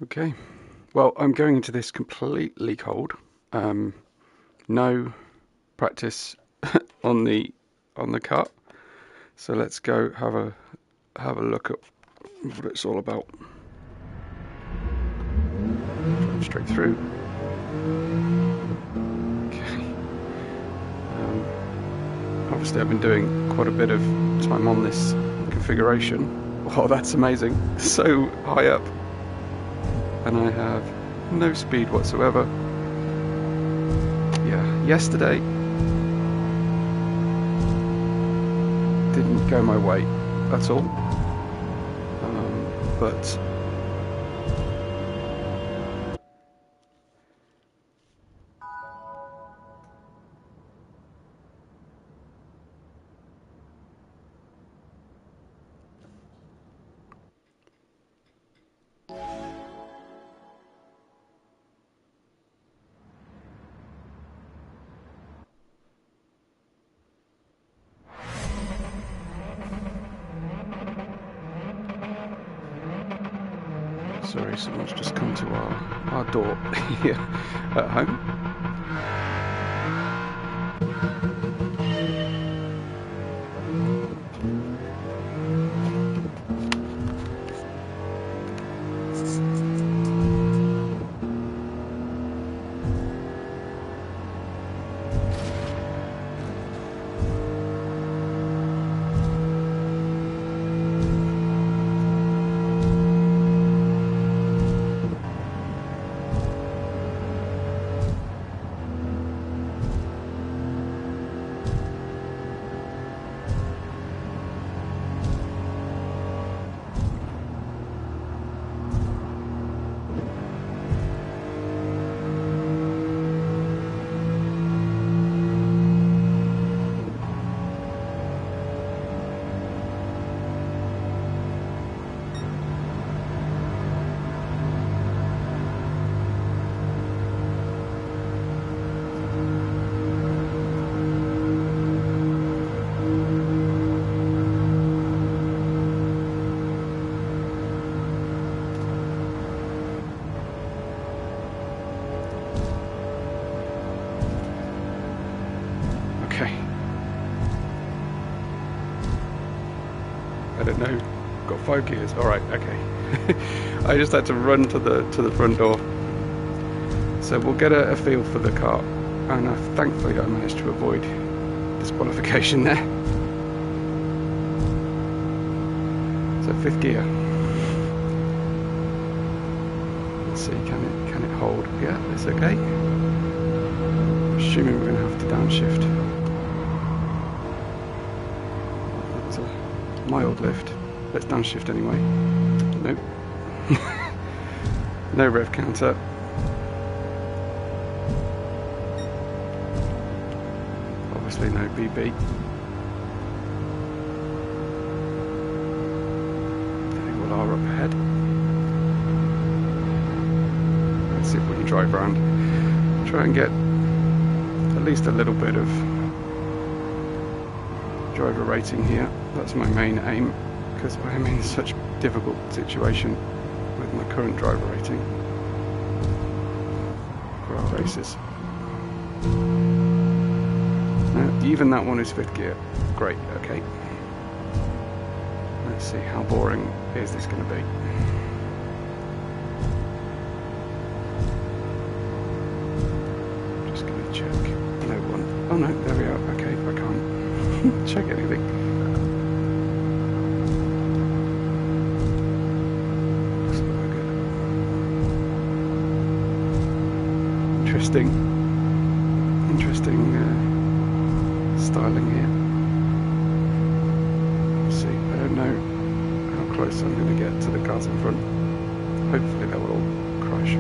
Okay, well, I'm going into this completely cold. No practice on the cut, so let's go have a look at what it's all about. Drive straight through. Okay. Obviously, I've been doing quite a bit of time on this configuration. Oh, that's amazing! So high up, and I have no speed whatsoever. Yeah, yesterday didn't go my way at all, but sorry, someone's just come to our door here at home. Okay. I don't know. Got 5 gears. All right. Okay. I just had to run to the front door. So we'll get a feel for the car, and thankfully I managed to avoid disqualification there. So 5th gear. Let's see. Can it hold? Yeah, it's okay. Assuming we're going to have to downshift. Mild lift. Let's downshift anyway. Nope. No rev counter. Obviously no BB. They all are up ahead. Let's see if we can drive around. Try and get at least a little bit of driver rating here. That's my main aim, because I am in such a difficult situation with my current driver rating for our races. Now, even that one is 5th gear. Great, okay. Let's see, how boring is this going to be? Just going to check. No one. Oh no, there we are. Okay, I can't check anything. Interesting styling here. Let's see, I don't know how close I'm going to get to the cars in front. Hopefully they will all crash.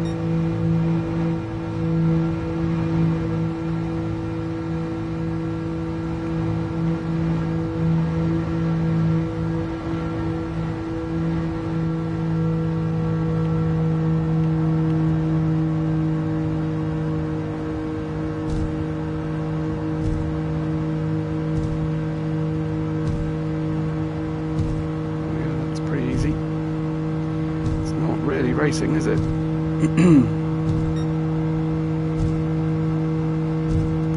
racing, is it?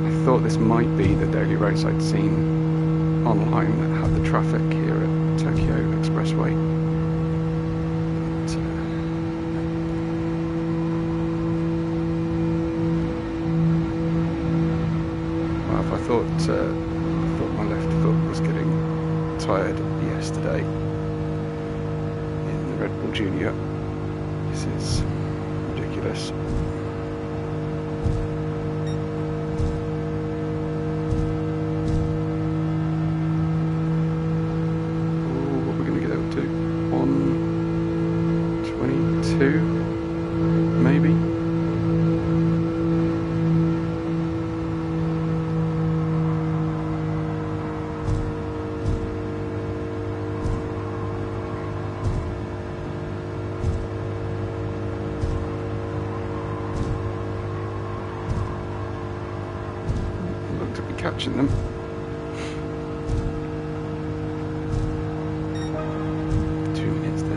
I thought this might be the daily race I'd seen online that had the traffic here at Tokyo Expressway. Well, if I thought my left foot was getting tired yesterday in the Red Bull Junior, this is ridiculous. What we're going to get up to? 1:22, maybe. To be catching them. Two minutes 13.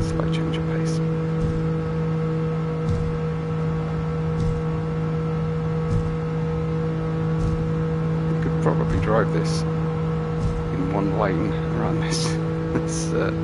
Slight change of pace. You could probably drive this in one lane around this circuit.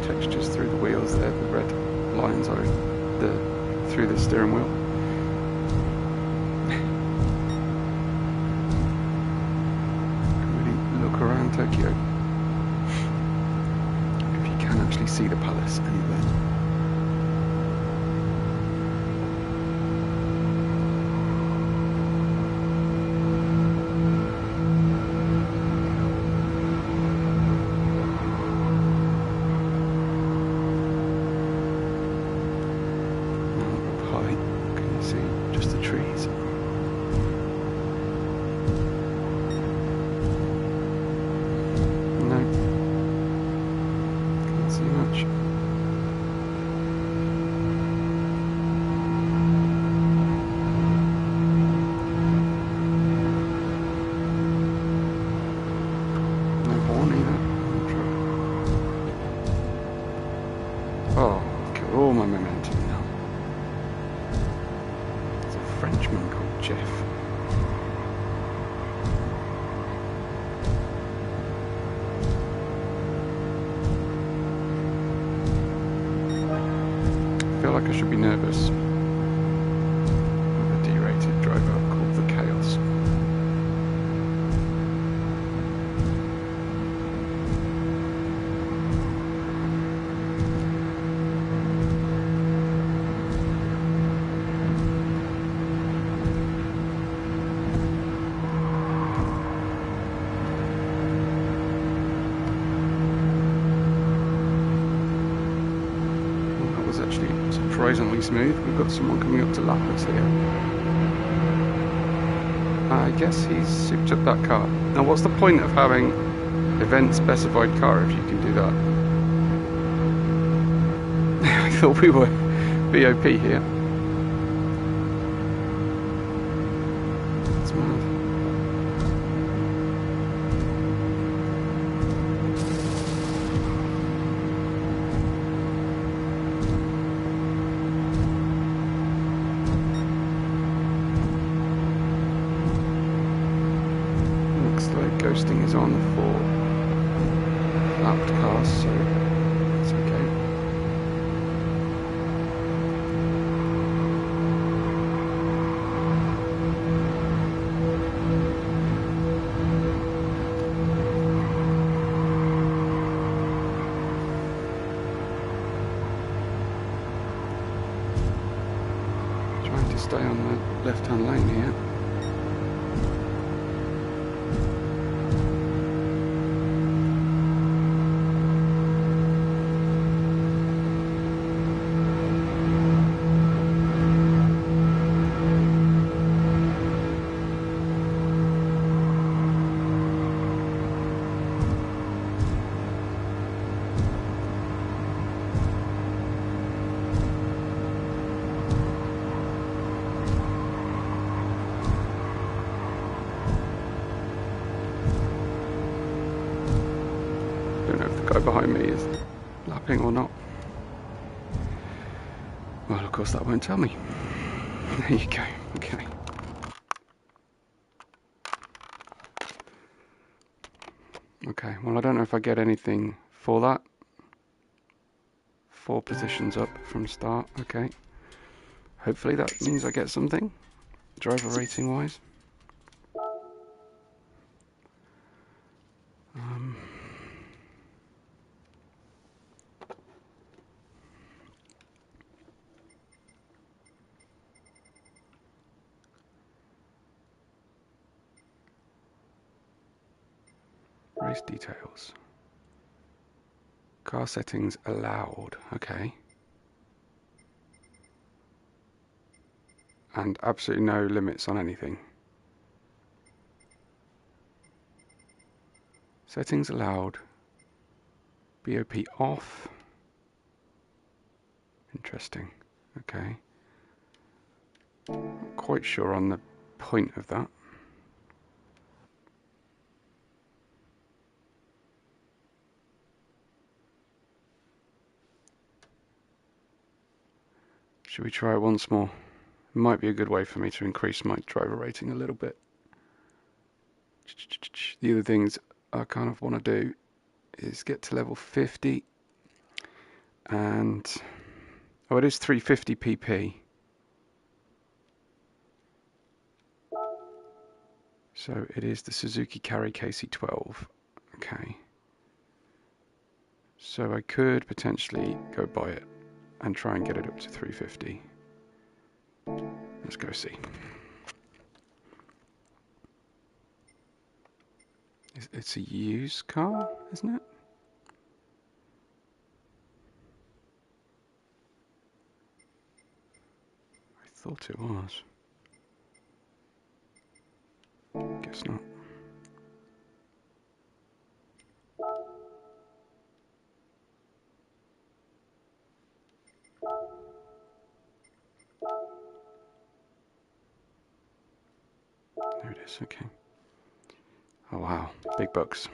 Textures through the wheels there, the red lines are through the steering wheel. Really look around Tokyo if you can actually see the palace anywhere. Just the trees. No, can't see much. No horn either. Oh, look at all my momentum now. Frenchman called Jeff. I feel like I should be nervous with a D-rated driver called the Chaos. Actually surprisingly smooth. We've got someone coming up to lap us here. I guess he's souped up that car. Now what's the point of having event specified car if you can do that? I thought we were VOP here. It's mad. Ghosting is on for lapped cars, so it's okay. Trying to stay on the left-hand lane here. guy behind me is lapping or not. Well, of course that won't tell me. There you go. Okay. Okay, well I don't know if I get anything for that. 4 positions up from start, okay. Hopefully that means I get something, driver rating wise. Race details. Car settings allowed, okay. And absolutely no limits on anything. Settings allowed. BOP off. Interesting, okay. Not quite sure on the point of that. Should we try it once more? It might be a good way for me to increase my driver rating a little bit. The other things I kind of want to do is get to level 50 and oh, it is 350 pp. So it is the Suzuki Carry KC12. Okay. So I could potentially go buy it and try and get it up to 350. Let's go see. It's a used car, isn't it? I thought it was. Guess not. There it is, okay. Oh wow, big bucks.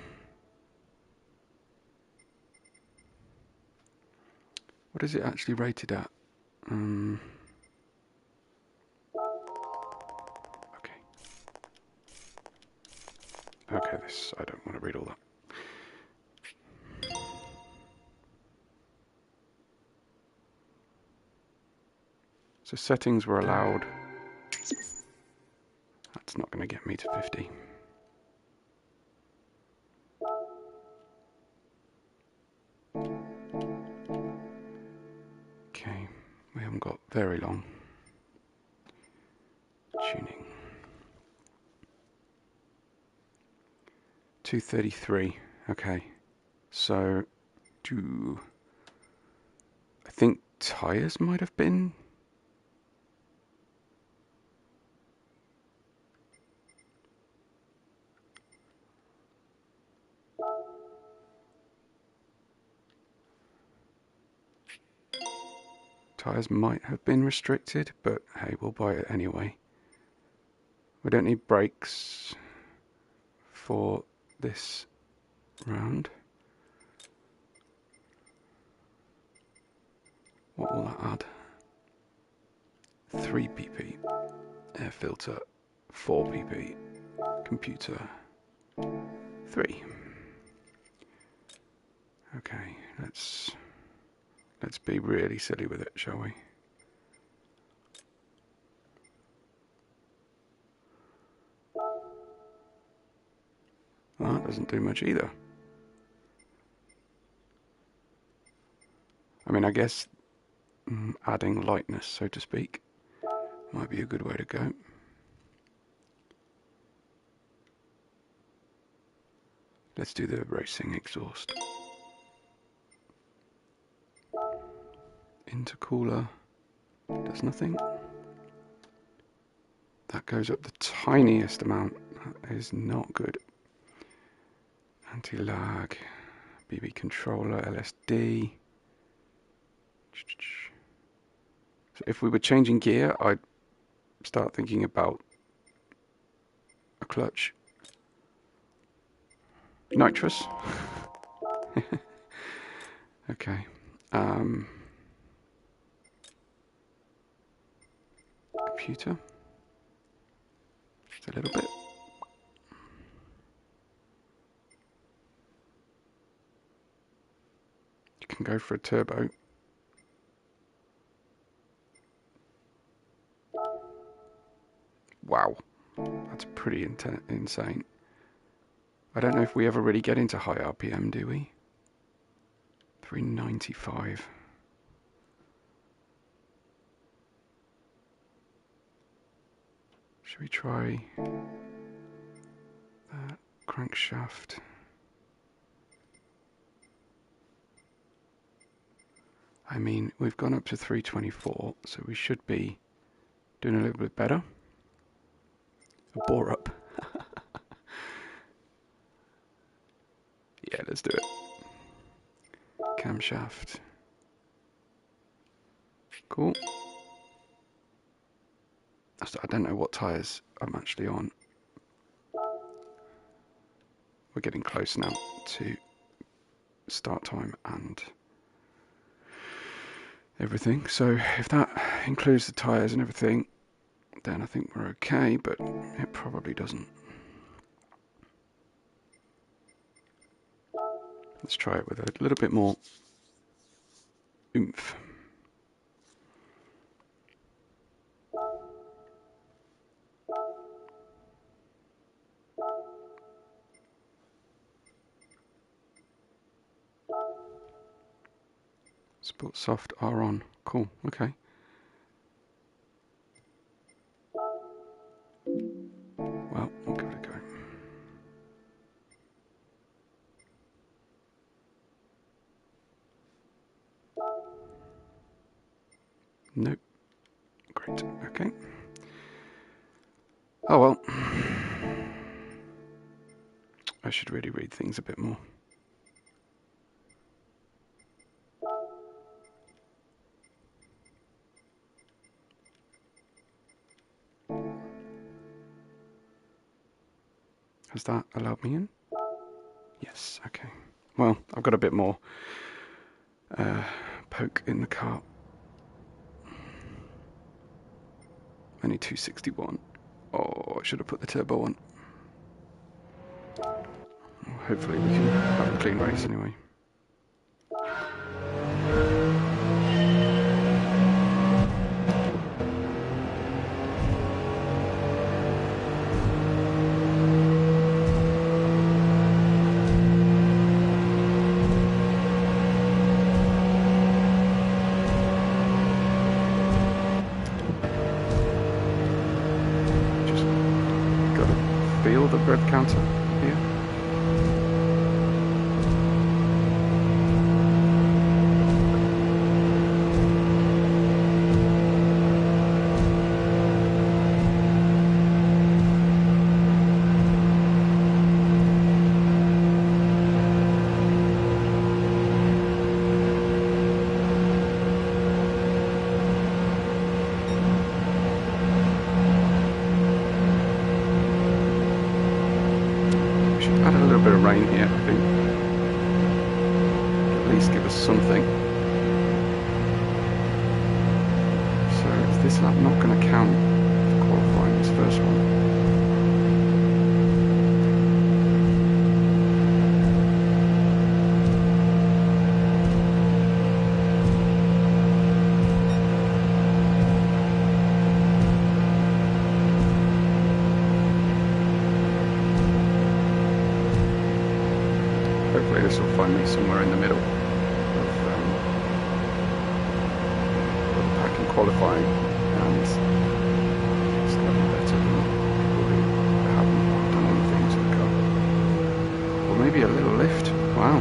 What is it actually rated at? Okay. Okay, this, I don't want to read all that. So settings were allowed. That's not going to get me to 50. Okay, we haven't got very long. Tuning. 233. Okay, so I think tyres might have been. Tyres might have been restricted, but hey, we'll buy it anyway. We don't need brakes for this round. What will that add? 3 pp. Air filter, 4 pp. Computer, 3. Okay, let's be really silly with it, shall we? Well, that doesn't do much either. I mean, I guess adding lightness, so to speak, might be a good way to go. Let's do the racing exhaust. Intercooler does nothing. That goes up the tiniest amount. That is not good. Anti-lag, BB controller, LSD. So if we were changing gear, I'd start thinking about a clutch. Nitrous. Okay. Computer. Just a little bit. You can go for a turbo. Wow. That's pretty insane. I don't know if we ever really get into high RPM, do we? 395. Should we try that crankshaft? I mean, we've gone up to 324, so we should be doing a little bit better. A bore up. Yeah, let's do it. Camshaft. Cool. I don't know what tyres I'm actually on. We're getting close now to start time and everything. So if that includes the tyres and everything, then I think we're okay, but it probably doesn't. Let's try it with a little bit more oomph. Sport soft are on. Cool, okay. Well, we'll give it a go. Nope. Great, okay. Oh well. I should really read things a bit more. Has that allowed me in? Yes, okay. Well, I've got a bit more poke in the car. Only 261. Oh, I should have put the turbo on. Hopefully we can have a clean race anyway. Feel the rev counter here. Add a little bit of rain here, I think. At least give us something. So is this lap not going to count for qualifying this first one? Hopefully this will find me somewhere in the middle of the pack in qualifying, and slightly better than people who haven't done anything to the car. Or maybe a little lift. Wow.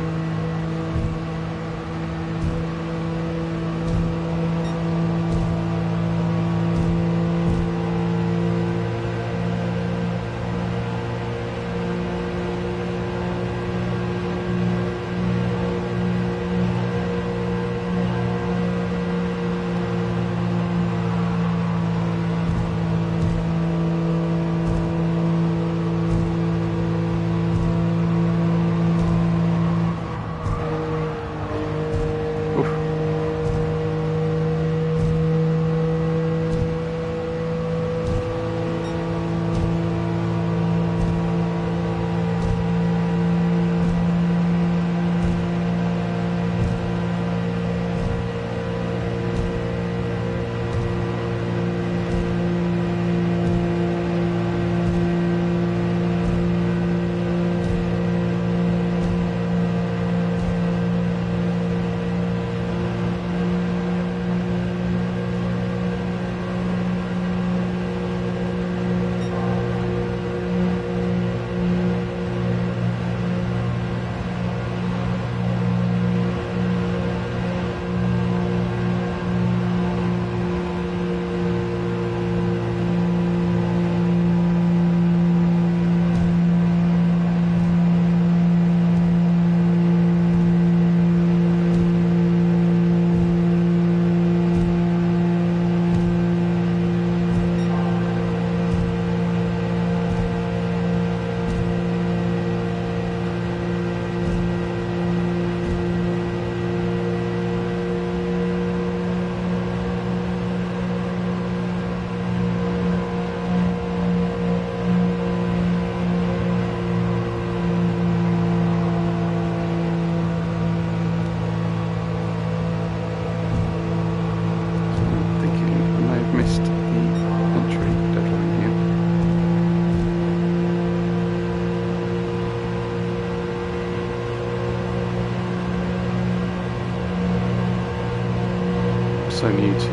so new to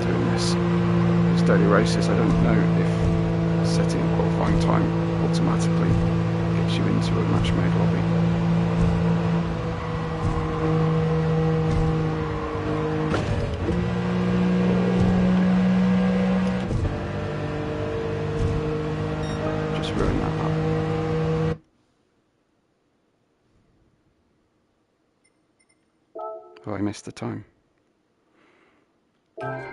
doing these daily races. I don't know if setting a qualifying time automatically gets you into a match-made lobby. Just ruin that up. Oh, I missed the time. I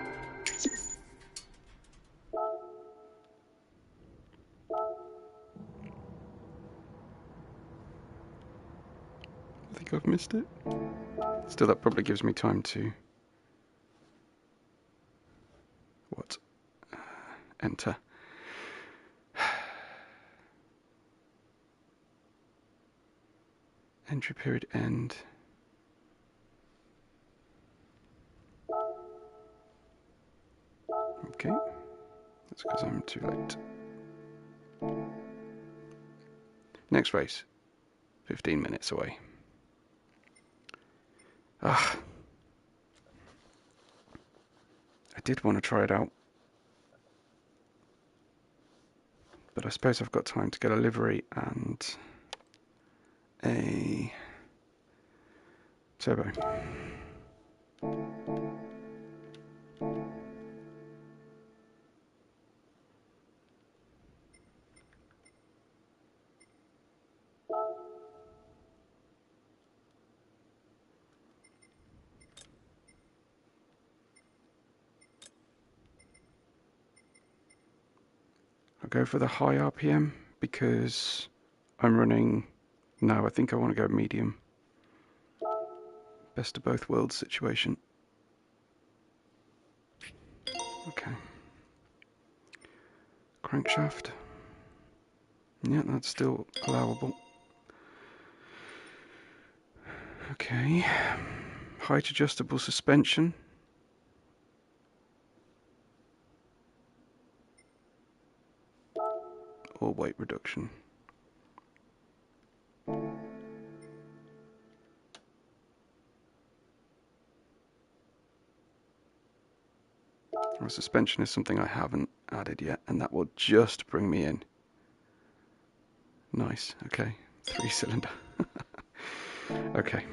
think I've missed it. Still, that probably gives me time to enter. Entry period end. Okay, that's because I'm too late. Next race, 15 minutes away. I did want to try it out, but I suppose I've got time to get a livery and a turbo. I'll go for the high RPM because I'm running. No, I think I want to go medium. Best of both worlds situation. Okay. Crankshaft. Yeah, that's still allowable. Okay. Height adjustable suspension. Or weight reduction. Well, suspension is something I haven't added yet, and that will just bring me in. Nice, okay. 3-cylinder. Okay.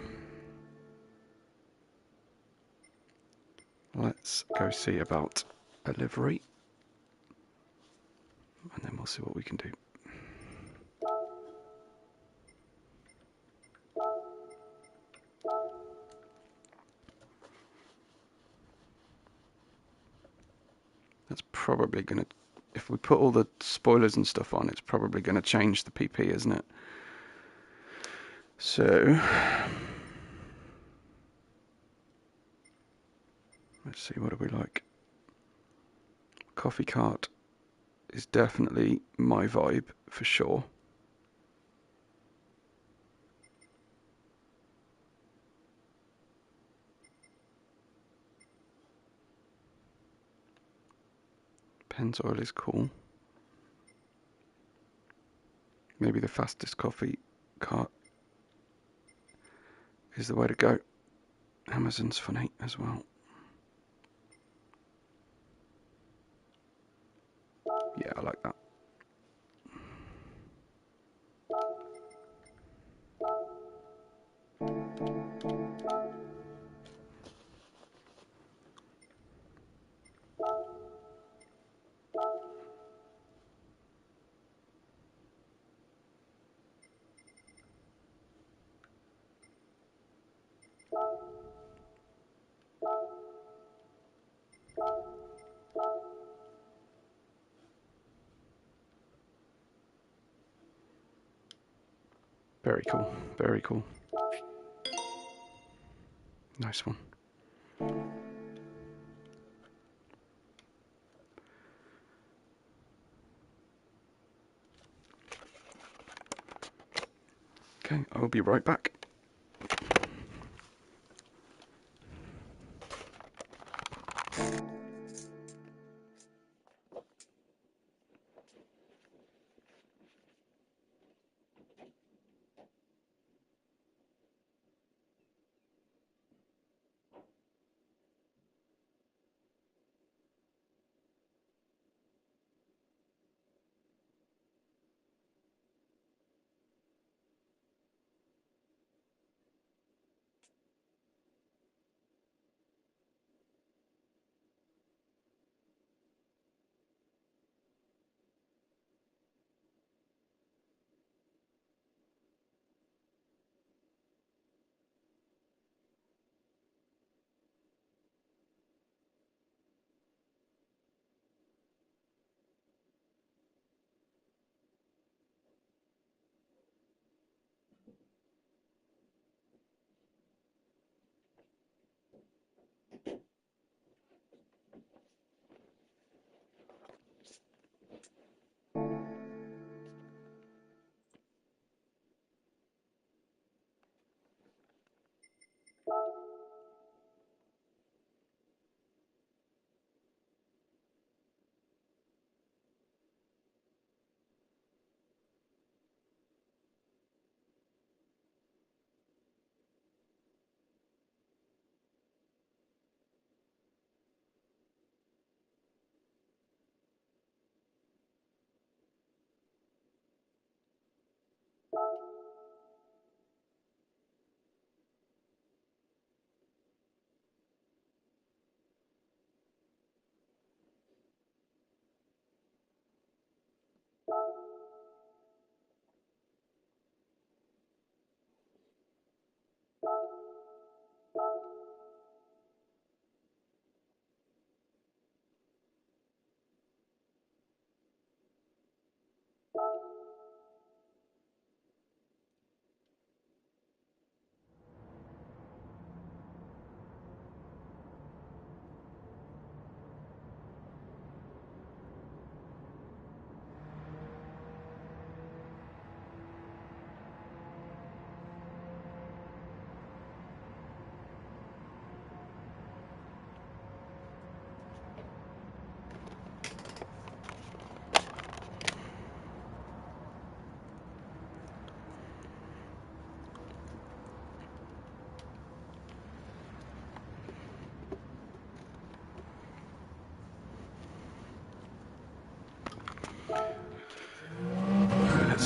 Let's go see about a livery. And then we'll see what we can do. That's probably going to, if we put all the spoilers and stuff on, it's probably going to change the PP, isn't it? So, let's see, what do we like? Coffee cart is definitely my vibe, for sure. Pennzoil is cool. Maybe the fastest coffee cart is the way to go. Amazon's funny as well. Yeah, I like that. Very cool, very cool. Nice one. Okay, I will be right back.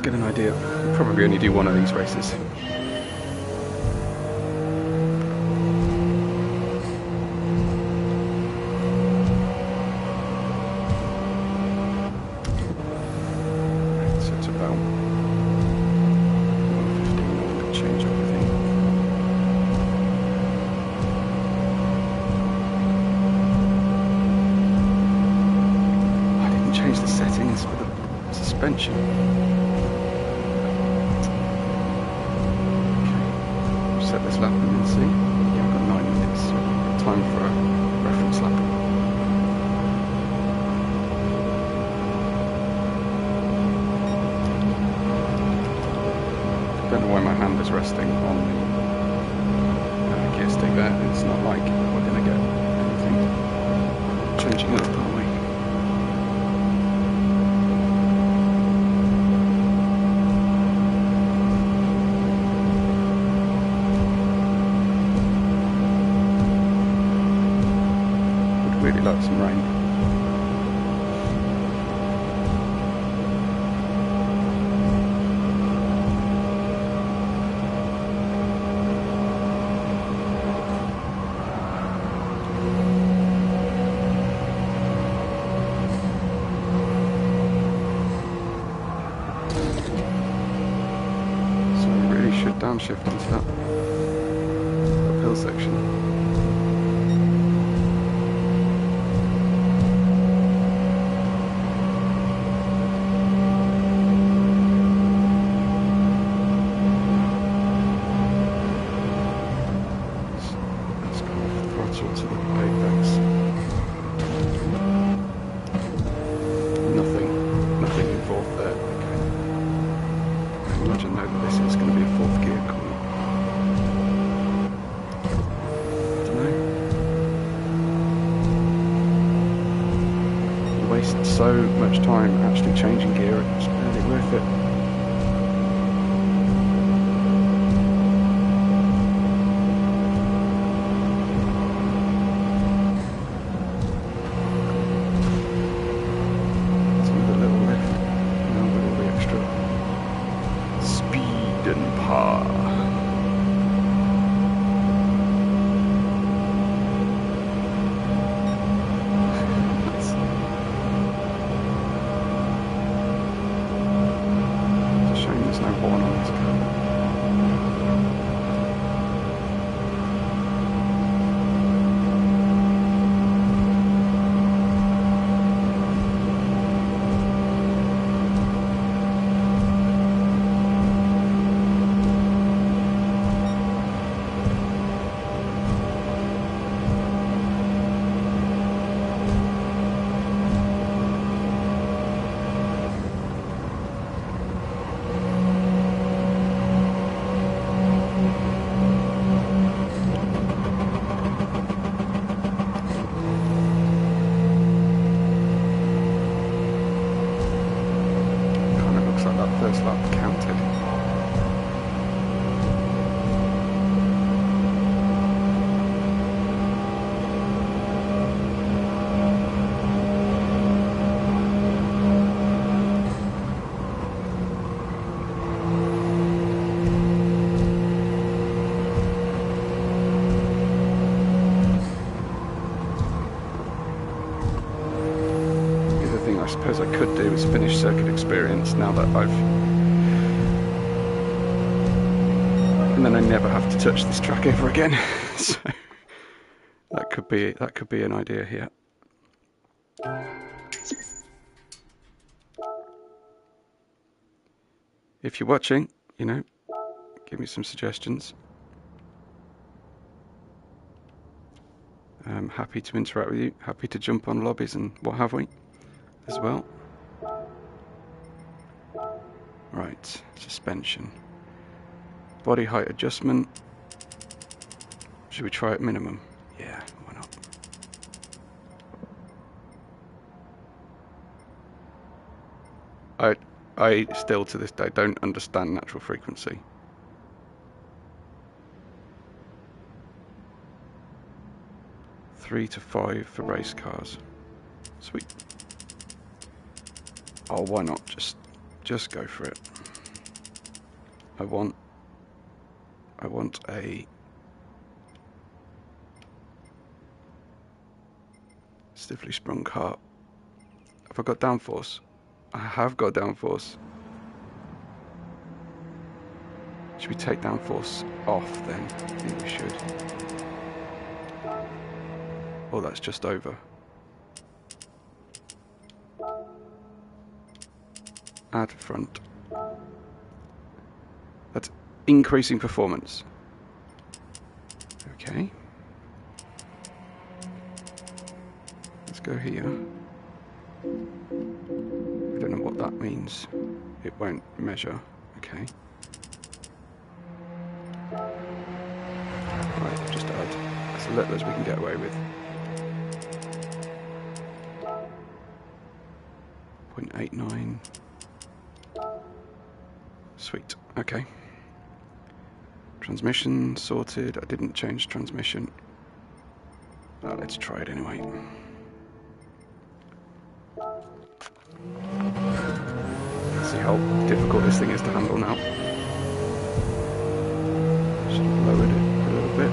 Let's get an idea. We'll probably only do one of these races. So it's about 115. I'm going to change everything. I didn't change the settings for the suspension. Set this lap and then see. Yeah, I've got 9 minutes. So time for a reference lap. I don't know why my hand is resting on the gear stick there. It's not like we're going to get anything changing up, are we? Really like some rain. So we really should downshift into that uphill section. To the apex. Nothing involved there. Okay. I imagine though that this is going to be a 4th gear corner. I don't know. You waste so much time actually changing gear, it's barely worth it. First lap counted. The other thing I suppose I could do is finish circuit experience now that and then I never have to touch this track ever again. So that could be an idea here. If you're watching, you know, give me some suggestions. I'm happy to interact with you, happy to jump on lobbies and what have we as well. Right, suspension. Body height adjustment. Should we try at minimum? Yeah, why not? I still to this day don't understand natural frequency. Three to 5 for race cars. Sweet. Oh, why not? Just just go for it. I want a stiffly sprung kart. Have I got downforce? I have got downforce. Should we take downforce off then? I think we should. Oh, that's just over. Add front. That's increasing performance. Okay. Let's go here. I don't know what that means. It won't measure. Okay. Right, just add as little as we can get away with. 0.89. Sweet. Okay. Transmission sorted. I didn't change transmission. Let's try it anyway. See how difficult this thing is to handle now. Should have lowered it a little bit.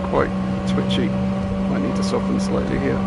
Quite twitchy. Might need to soften slightly here.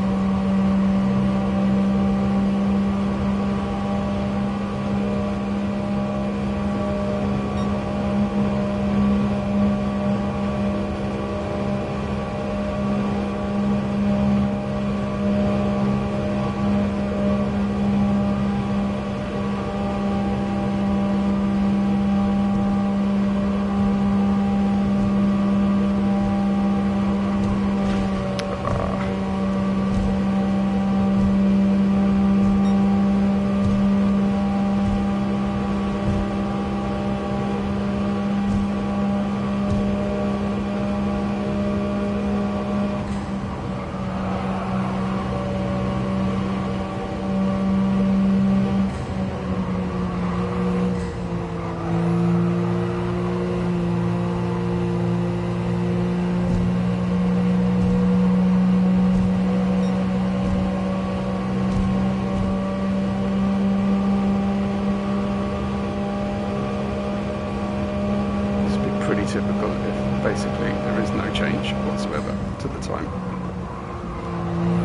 Typical if basically there is no change whatsoever to the time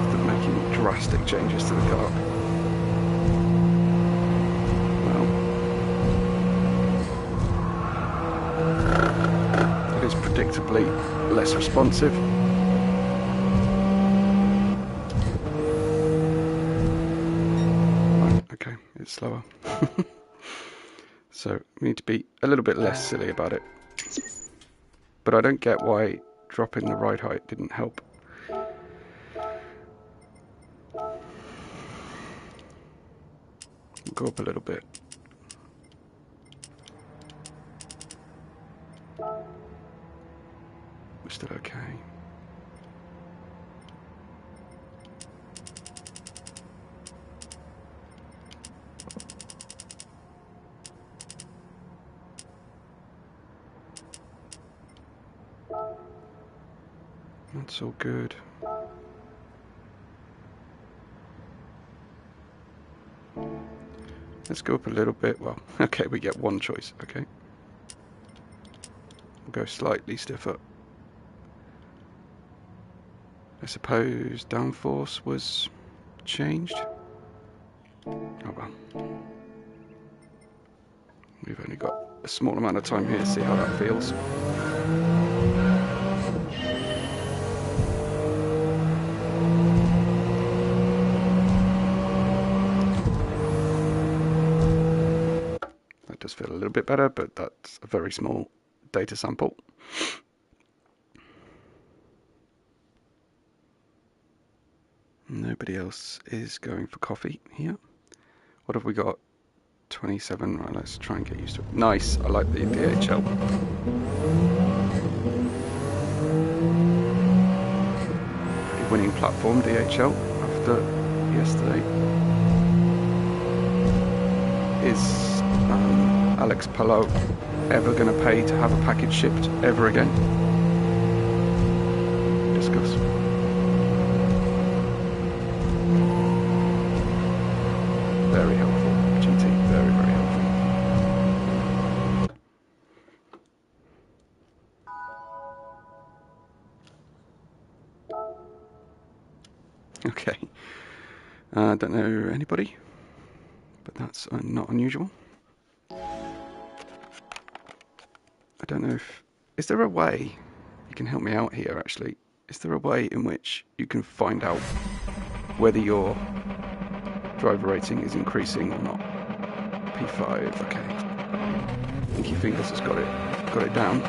after making drastic changes to the car. Well, it is predictably less responsive. Right, okay, it's slower. So we need to be a little bit less silly about it. But I don't get why dropping the ride height didn't help. We'll go up a little bit. We're still okay. That's all good. Let's go up a little bit. Well, okay, we get one choice, okay. We'll go slightly stiffer. I suppose downforce was changed. Oh well. We've only got a small amount of time here to see how that feels. That does feel a little bit better, but that's a very small data sample. Nobody else is going for coffee here. What have we got? 27. Right, let's try and get used to it. Nice. I like the DHL. Pretty winning platform, DHL, after yesterday. Is Alex Palou ever going to pay to have a package shipped ever again? Discuss. Very helpful, GT, very, very helpful. Okay, I don't know anybody, but that's not unusual. I don't know if, is there a way, you can help me out here actually, is there a way in which you can find out whether your driver rating is increasing or not? P5, okay. Inky Fingers has got it down.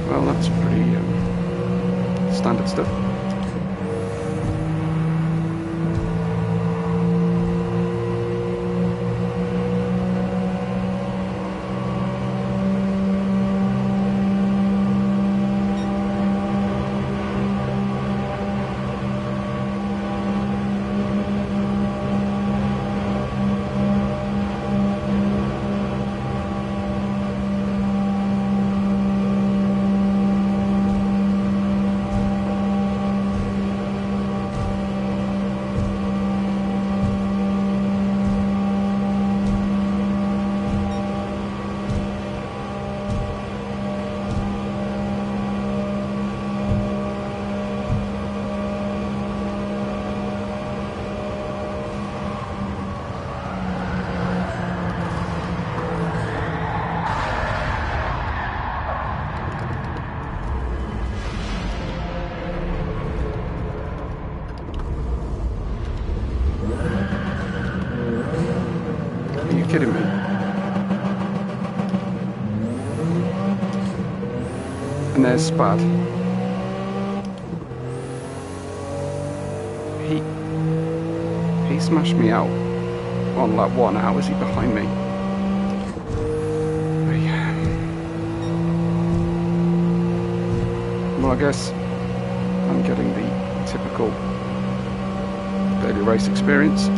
Well, that's pretty standard stuff. Are you kidding me? And there's Spad. He smashed me out on lap 1. How is he behind me? Well, I guess I'm getting the typical daily race experience.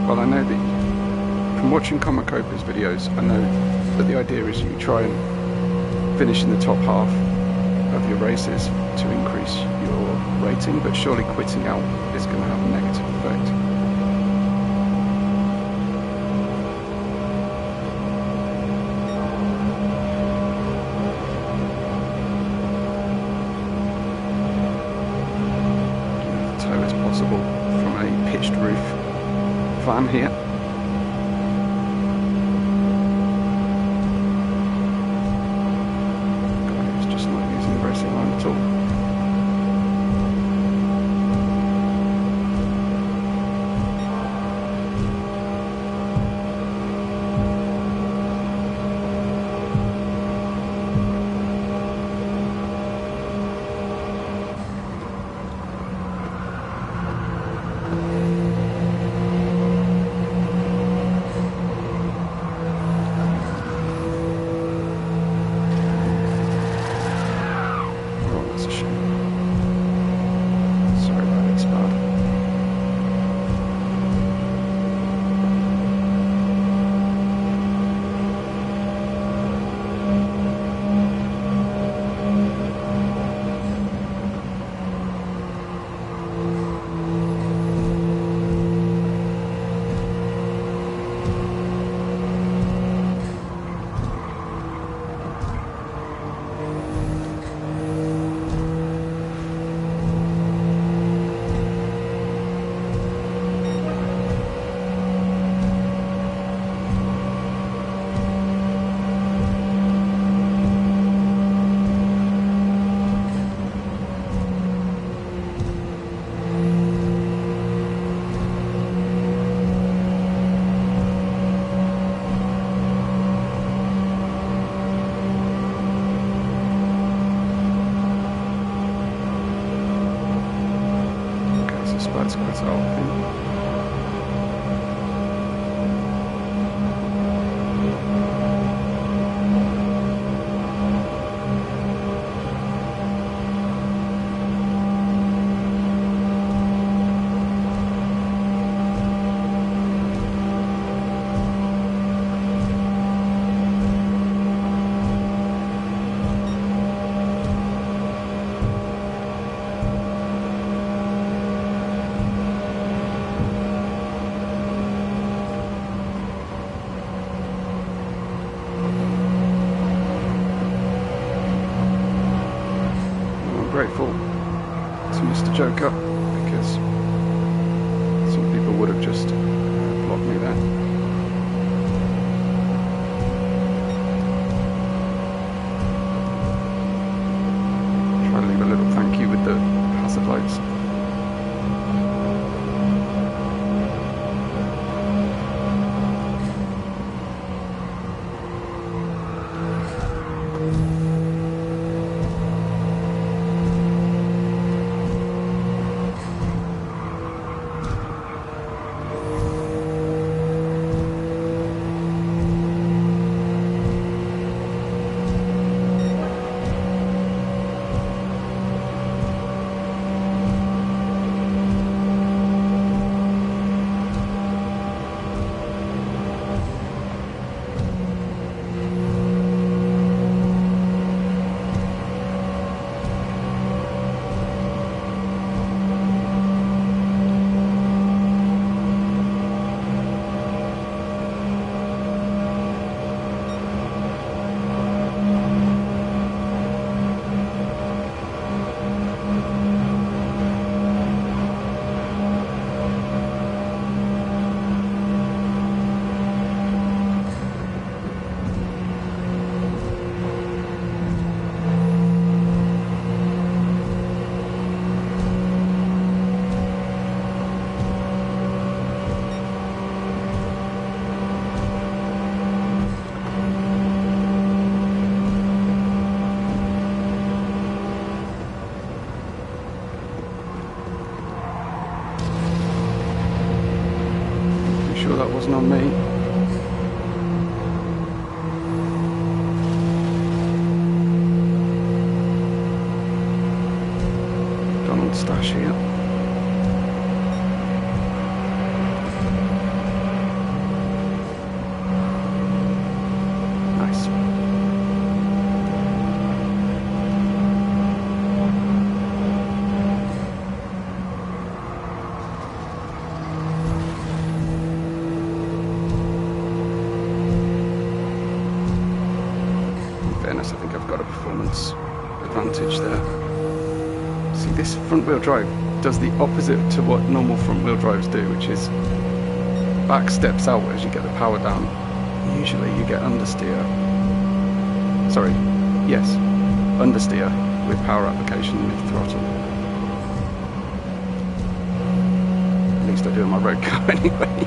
Well, I know that from watching Commentator's videos, I know that the idea is you try and finish in the top half of your races to increase your rating, but surely quitting out is going to have a negative effect. The tow is possible from a pitched roof van here. It's just not using the racing line at all. let's quit it off. Grateful to Mr. Joker, because some people would have just blocked me there. Try to leave a little thank you with the hazard lights. That wasn't on me. Donald Stash here. Nice. I think I've got a performance advantage there. See, this front wheel drive does the opposite to what normal front wheel drives do, which is back steps out as you get the power down. Usually you get understeer. Sorry, yes, understeer with power application mid-throttle. At least I do in my road car anyway.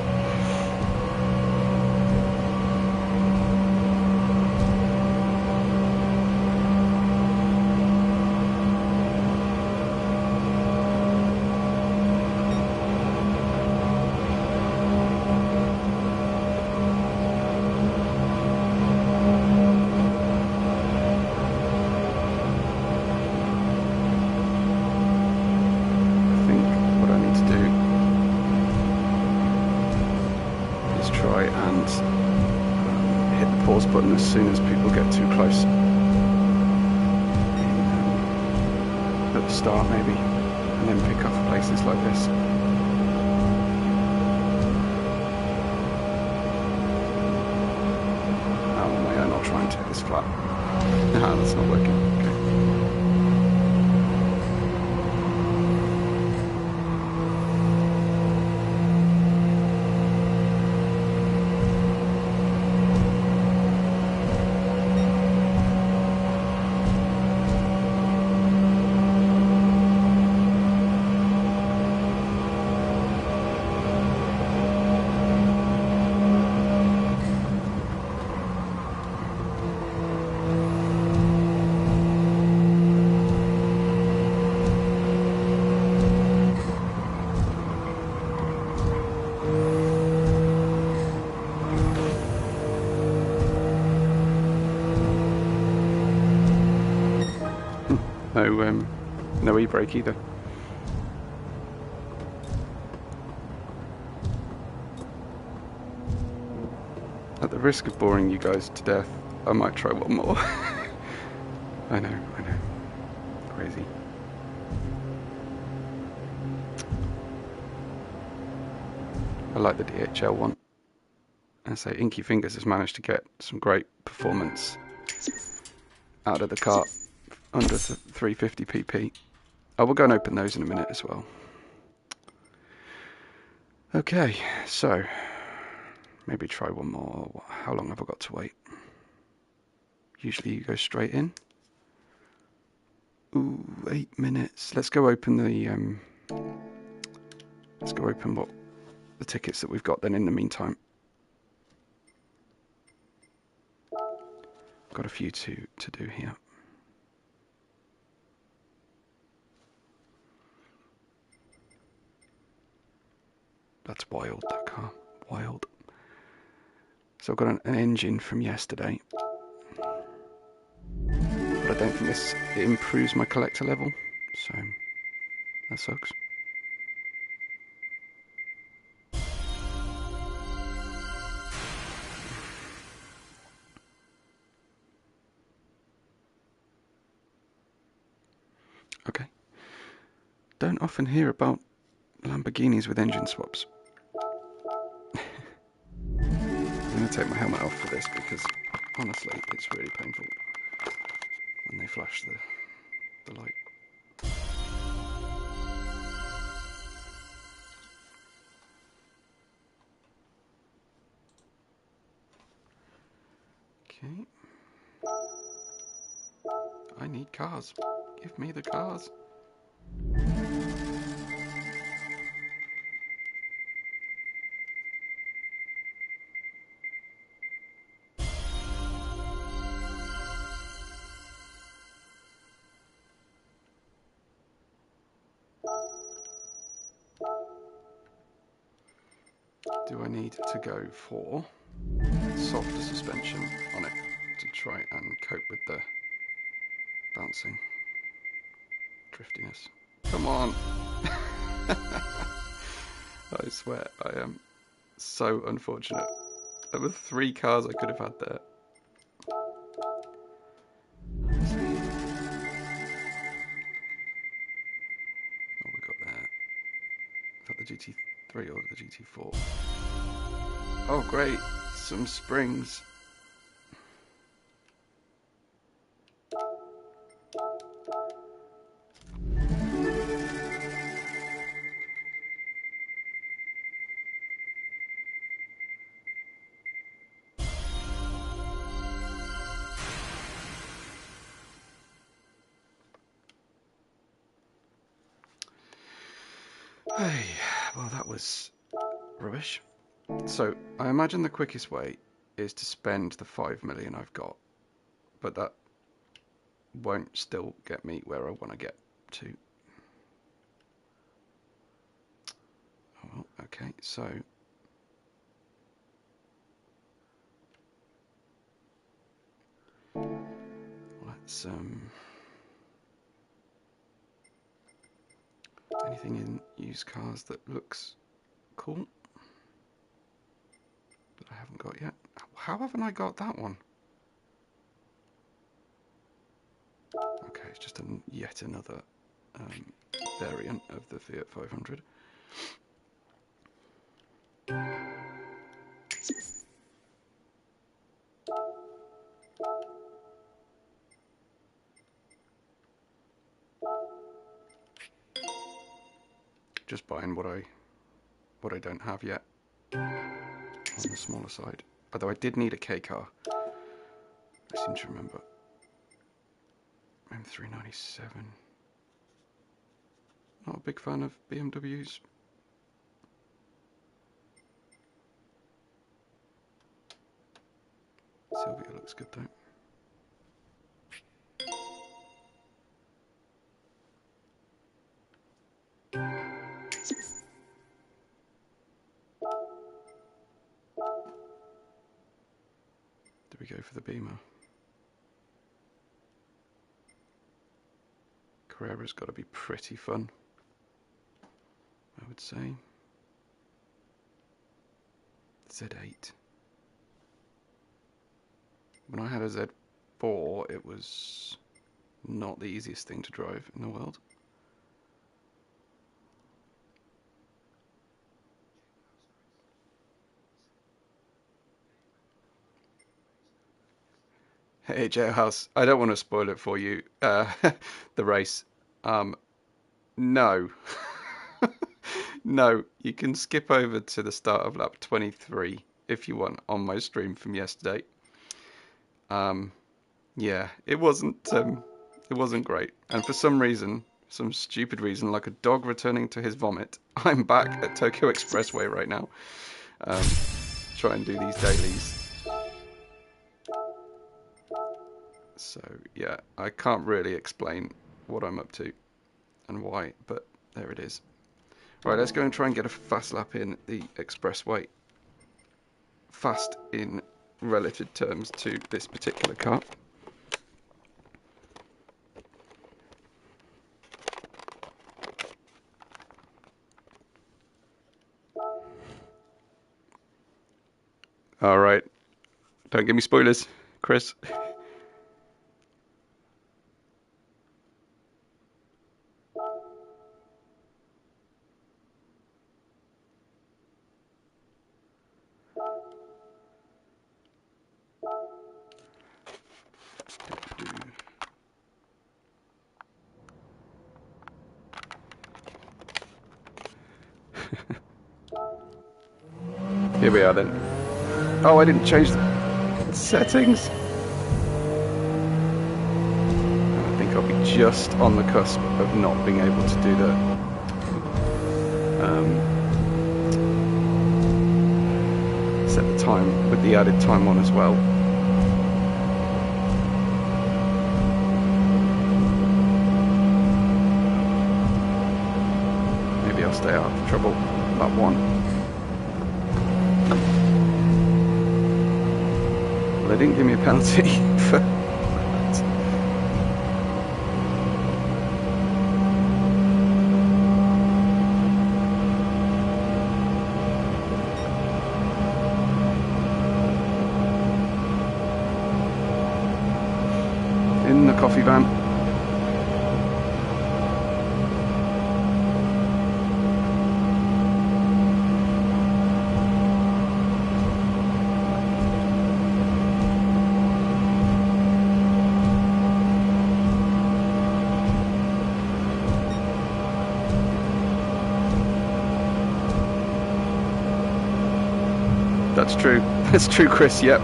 Try and hit the pause button as soon as people get too close. At the start maybe, and then pick up places like this. Oh my god, I'll try and take this flat. No, that's not working. Okay. No e-brake either. At the risk of boring you guys to death, I might try one more. I know. Crazy. I like the DHL one. And so Inky Fingers has managed to get some great performance out of the cart under 350 pp. I will go and open those in a minute as well. Okay, so maybe try one more. How long have I got to wait? Usually you go straight in. Ooh, 8 minutes. Let's go open the let's go open what the tickets that we've got then in the meantime. Got a few to do here. That's wild, that car. Wild. So I've got an engine from yesterday. But I don't think this improves my collector level. So that sucks. Okay. Don't often hear about Lamborghinis with engine swaps. I'm going to take my helmet off for this because honestly it's really painful when they flash the light. Okay. I need cars. Give me the cars. Do I need to go for softer suspension on it to try and cope with the bouncing driftiness? Come on! I swear, I am so unfortunate. There were 3 cars I could have had there. What we got there? Is that the GT3 or the GT4? Oh great, some springs. Hey, well that was rubbish. So I imagine the quickest way is to spend the 5 million I've got, but that won't still get me where I want to get to. Oh, well, okay, so let's anything in used cars that looks cool that I haven't got yet. How haven't I got that one? Okay, it's just yet another variant of the Fiat 500. Just buying what I don't have yet on the smaller side. Although I did need a K car. I seem to remember. M397. Not a big fan of BMWs. Sylvia looks good though. Do we go for the Beamer? Carrera's got to be pretty fun, I would say. Z8. When I had a Z4, it was not the easiest thing to drive in the world. Hey, Jailhouse, I don't want to spoil it for you, the race. No. No, you can skip over to the start of lap 23 if you want on my stream from yesterday. Yeah, it wasn't great. And for some reason, some stupid reason, like a dog returning to his vomit, I'm back at Tokyo Expressway right now. Try and do these dailies. So yeah, I can't really explain what I'm up to and why, but there it is. Right, let's go and try and get a fast lap in the expressway. Fast in relative terms to this particular car. All right, don't give me spoilers, Chris. Here we are then. Oh, I didn't change the settings. I think I'll be just on the cusp of not being able to do that. Set the time with the added time on as well. Maybe I'll stay out of trouble. Lap 1. They didn't give me a penalty for that. In the coffee van. That's true. That's true, Chris. Yep.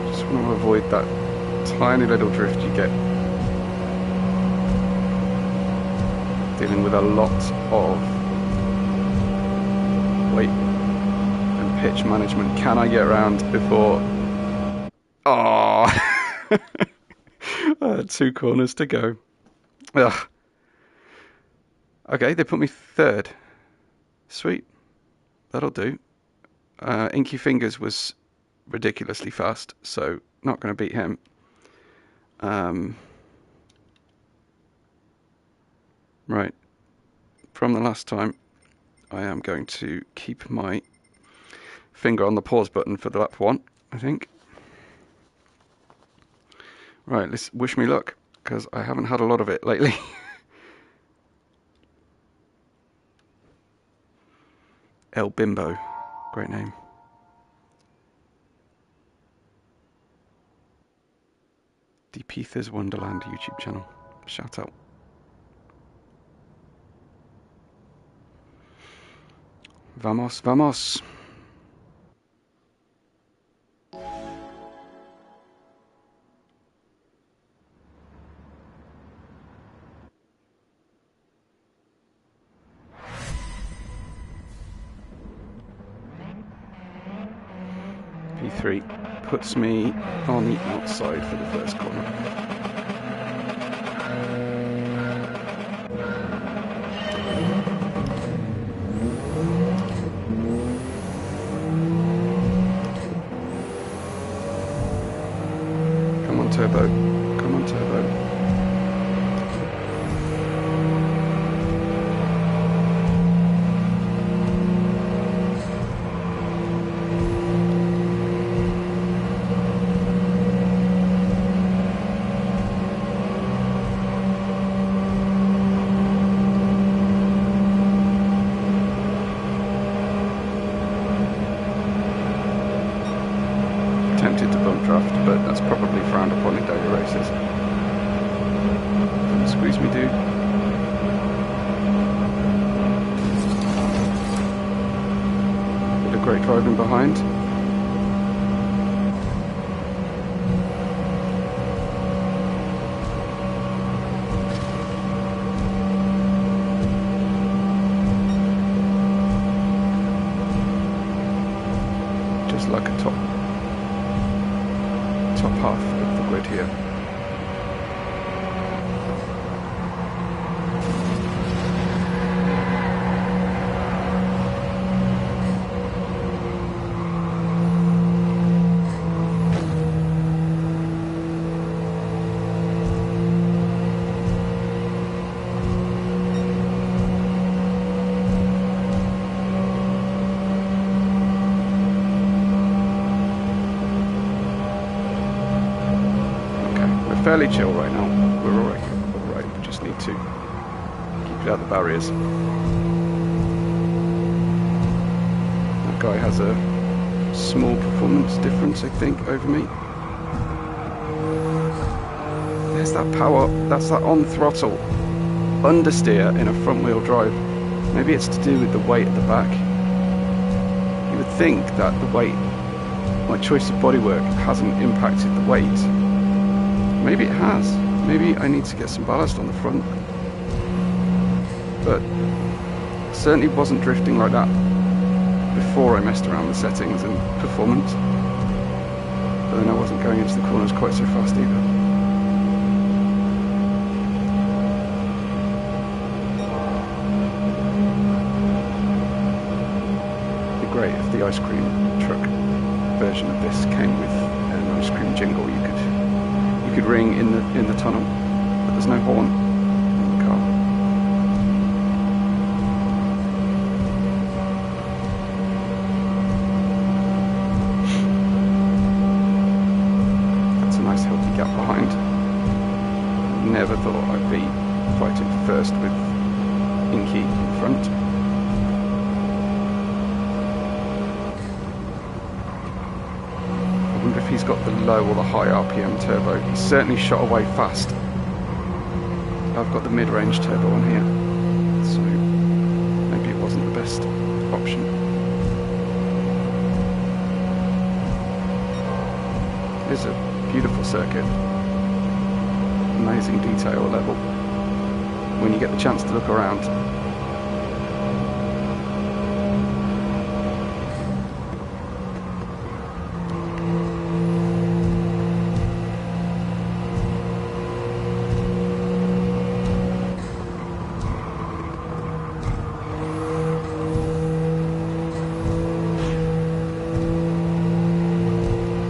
Just want to avoid that tiny little drift you get dealing with a lot of weight and pitch management. Can I get around before? Oh, 2 corners to go. Ugh. Okay, they put me 3rd. Sweet. That'll do. Inky Fingers was ridiculously fast, so not going to beat him. Right. From the last time, I am going to keep my finger on the pause button for the lap 1, I think. Right, let's wish me luck, because I haven't had a lot of it lately. El Bimbo, great name. Deepetha's Wonderland YouTube channel, shout out. Vamos, vamos. P3 puts me on the outside for the first corner. turbo. Come on, turbo. Tempted to bump draft, but that's probably frowned upon in daily races. Don't squeeze me, dude. Bit of great driving behind. Just like a top half of the grid here. Fairly chill right now. We're alright. We just need to keep it out the barriers. That guy has a small performance difference, I think, over me. There's that power. That's that on throttle understeer in a front wheel drive. Maybe it's to do with the weight at the back. You would think that the weight, my choice of bodywork, hasn't impacted the weight. Maybe it has. Maybe I need to get some ballast on the front. But certainly wasn't drifting like that before I messed around with settings and performance. But then I wasn't going into the corners quite so fast either. It'd be great if the ice cream truck version of this came with an ice cream jingle you could ring in the tunnel, but there's no horn in the car. That's a nice healthy gap behind. Never thought I'd be fighting first with Inky in front. I wonder if he's got the low or the high RPM turbo. He's certainly shot away fast. I've got the mid-range turbo on here, so maybe it wasn't the best option. It's a beautiful circuit. Amazing detail level when you get the chance to look around.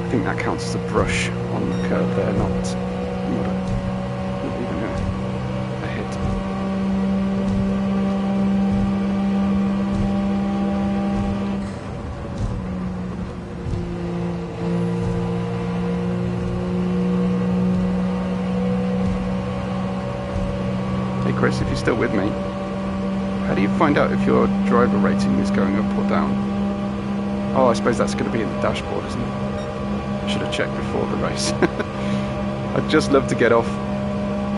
I think that counts as a brush on the curve there, not even a hit. Hey Chris, if you're still with me, how do you find out if your driver rating is going up or down? Oh, I suppose that's going to be in the dashboard, isn't it? Should have checked before the race. I'd just love to get off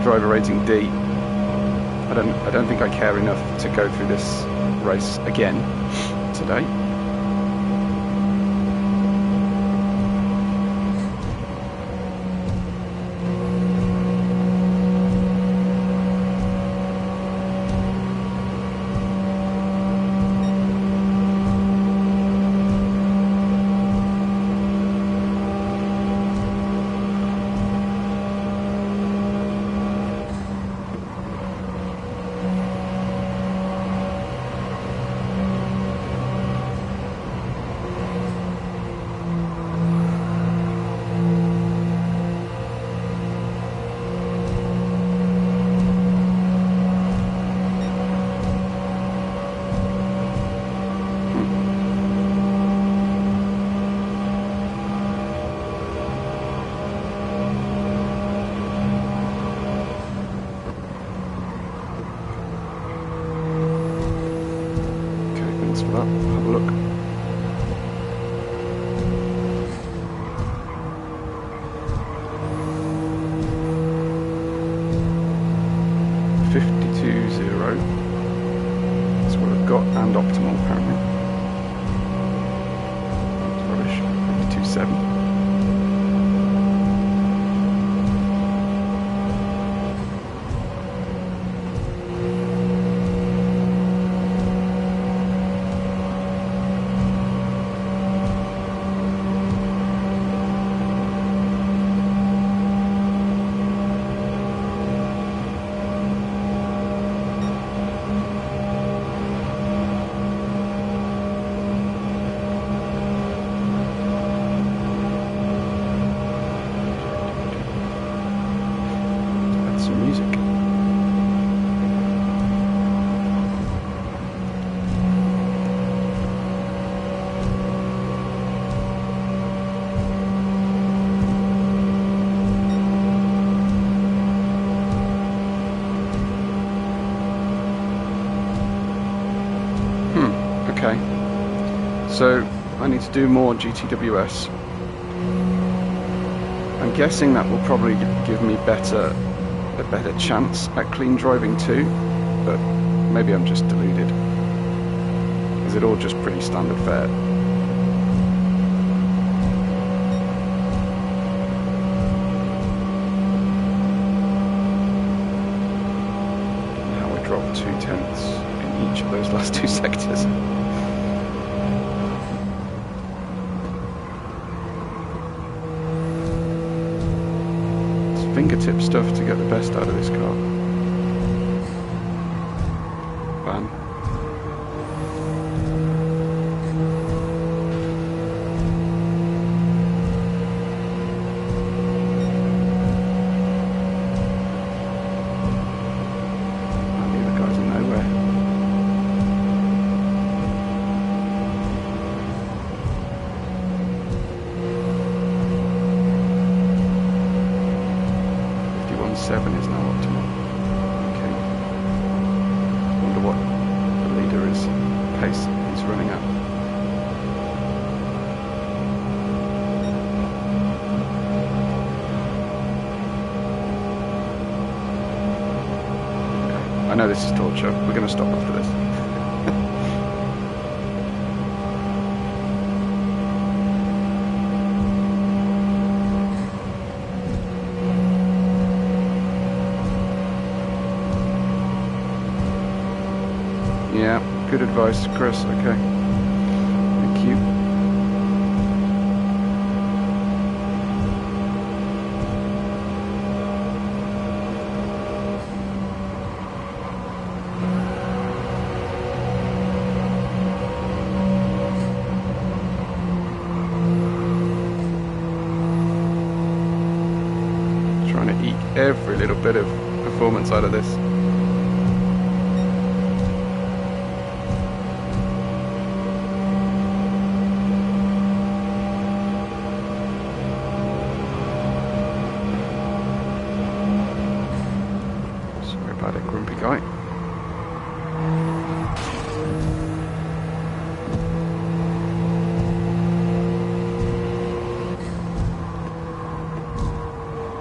driver rating D. I don't think I care enough to go through this race again today. thanks for that. Have a look. That's what I've got, and optimal apparently. That's rubbish. 52.7. Music. Okay. So I need to do more GTWS. I'm guessing that will probably give me a better chance at clean driving too, but maybe I'm just deluded. Is it all just pretty standard fare? How we dropped 2/10 in each of those last two sectors. Fingertip stuff to get the best out of this car. Bam. And the other guys are nowhere. Seven is now optimal. Okay. Wonder what the leader is pace he's running at. Okay. I know this is torture. We're going to stop after this. Yeah, good advice, Chris. Okay. Thank you. Trying to eke every little bit of performance out of this. About it, grumpy guy.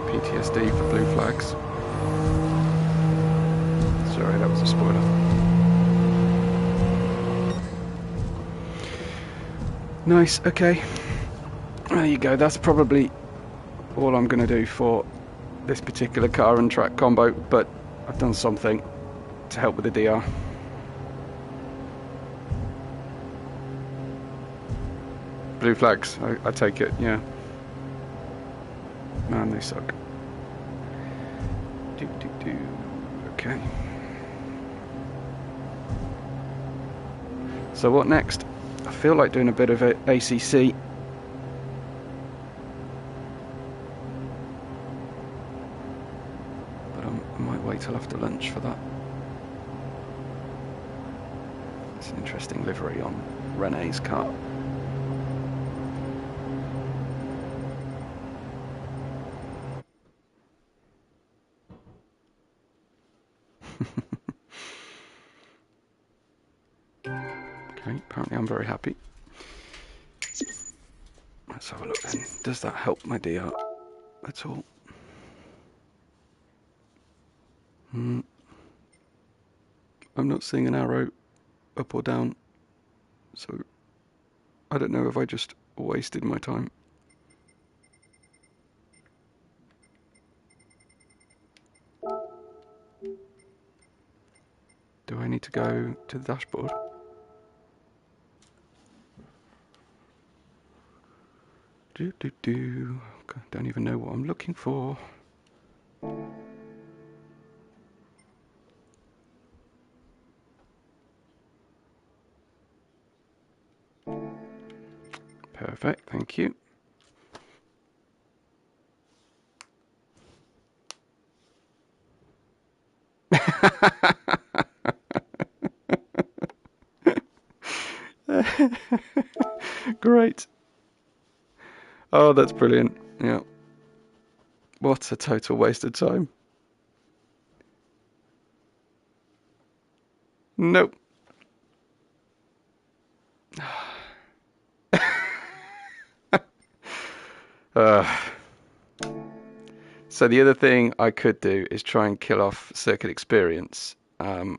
PTSD for blue flags. Sorry, that was a spoiler. Nice, okay. There you go, that's probably all I'm going to do for this particular car and track combo, but I've done something to help with the DR. Blue flags, I take it, yeah. Man, they suck. Okay. So what next? I feel like doing a bit of ACC. But I might wait till after lunch for that. It's an interesting livery on Renee's car. Okay, apparently I'm very happy. Let's have a look then. Does that help my DR at all? I'm not seeing an arrow up or down, so I don't know if I just wasted my time. Do I need to go to the dashboard? Don't even know what I'm looking for. Perfect, thank you. Great. Oh, that's brilliant. Yeah. What a total waste of time. Nope. So the other thing I could do is try and kill off circuit experience, and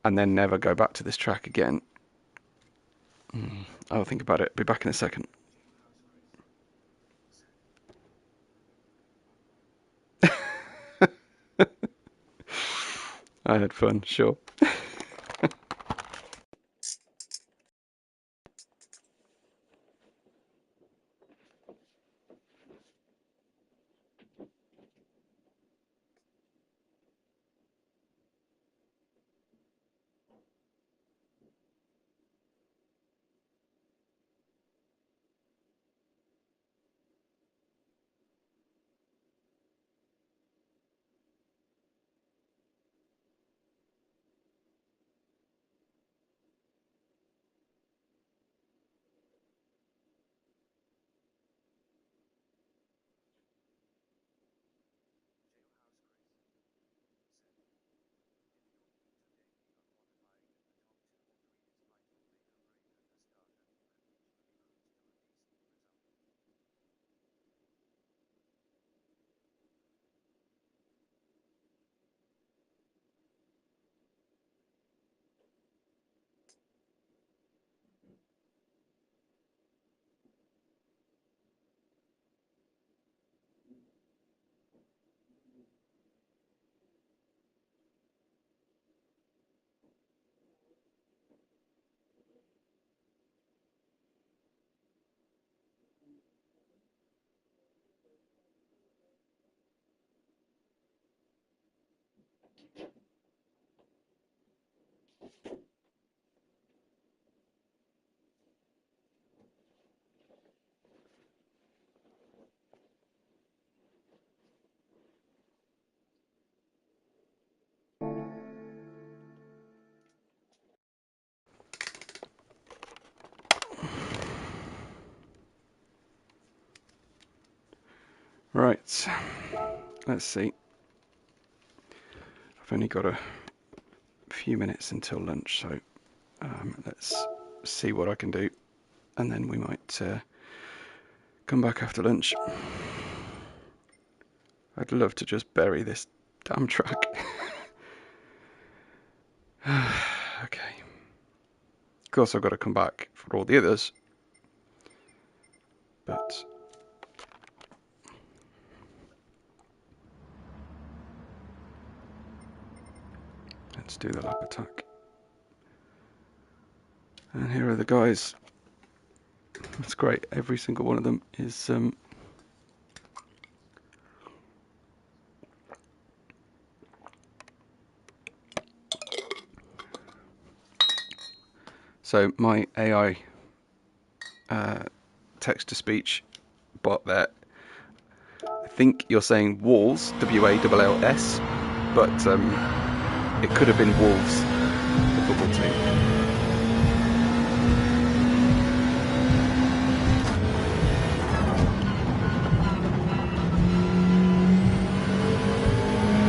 then never go back to this track again. I'll think about it. Be back in a second. I had fun, sure. Right, let's see. I've only got a few minutes until lunch, so let's see what I can do, and then we might come back after lunch. I'd love to just bury this damn track. Okay. Of course I've got to come back for all the others, but let's do the lap attack. And here are the guys. That's great. Every single one of them is so my AI text-to-speech bot there. I think you're saying walls, W-A-L-L-S, but it could have been Wolves, the football team.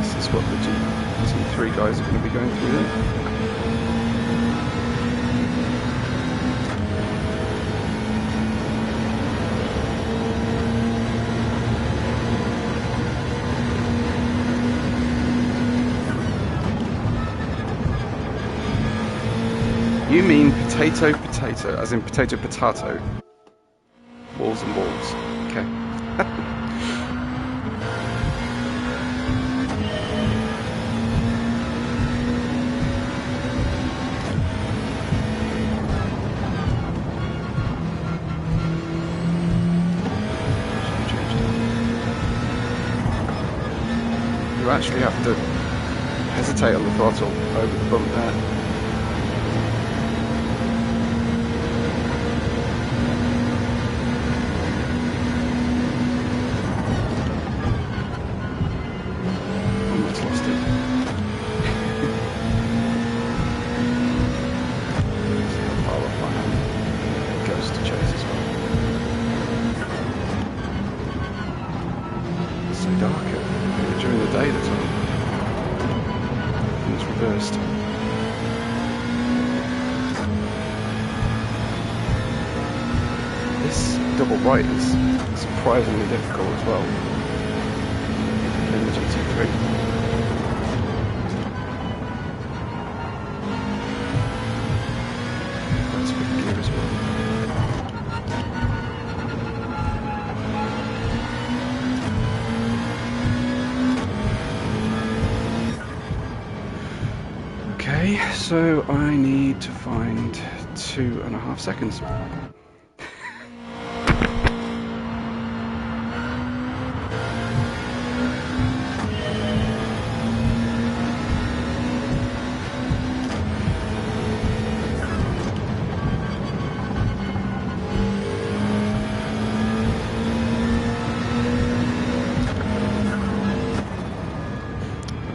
This is what the GT3 GT3 guys are going to be going through them. You mean potato, as in potato, walls and walls. Okay. You actually have to hesitate on the throttle over the bump there. Almost lost it. See how far off I am. It goes to chase as well. It's so dark during the day that's all. And it's reversed. This double right is surprisingly difficult as well in the GT3. That's with gear as well. Okay, so I need to find 2.5 seconds.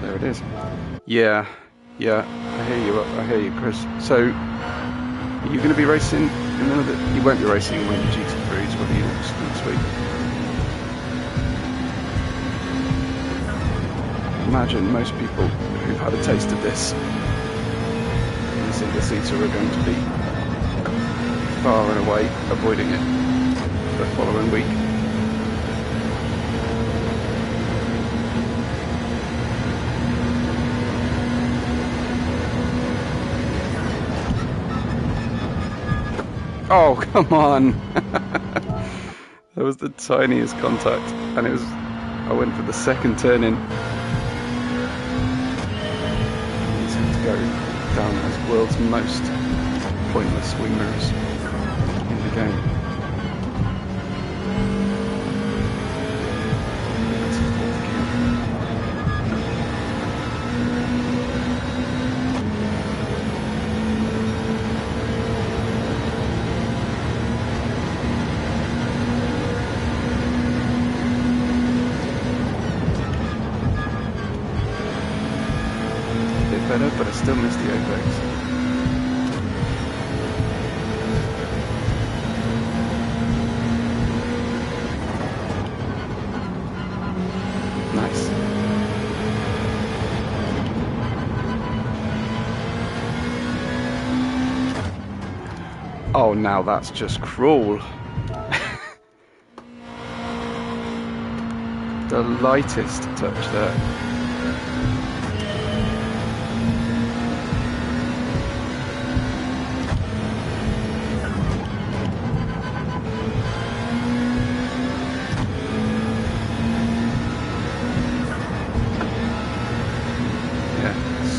There it is. Yeah, I hear you, Chris. So, are you going to be racing in one of the... You won't be racing in one of the GT3s, will you, next week? Imagine most people who've had a taste of this in the single seater are going to be far and away avoiding it the following week. Oh, come on! That was the tiniest contact, and I went for the second turn in. He seemed to go down as world's most pointless wing mirrors in the game. Better, but I still missed the apex. Nice. Oh, now that's just cruel. The lightest touch there.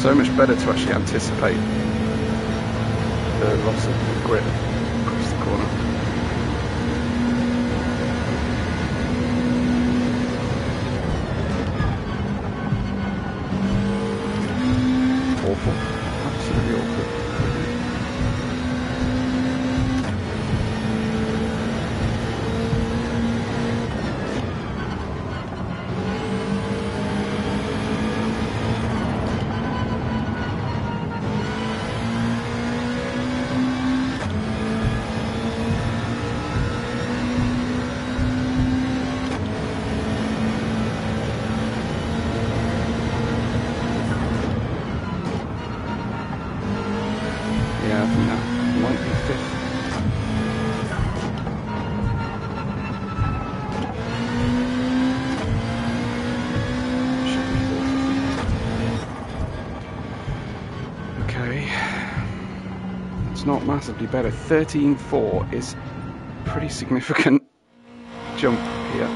So much better to actually anticipate the loss of the grip across the corner. Awful. Absolutely awful. Yeah, I think that might be fifth. Should be fourth. Okay. It's not massively better. 13.4 is pretty significant jump here.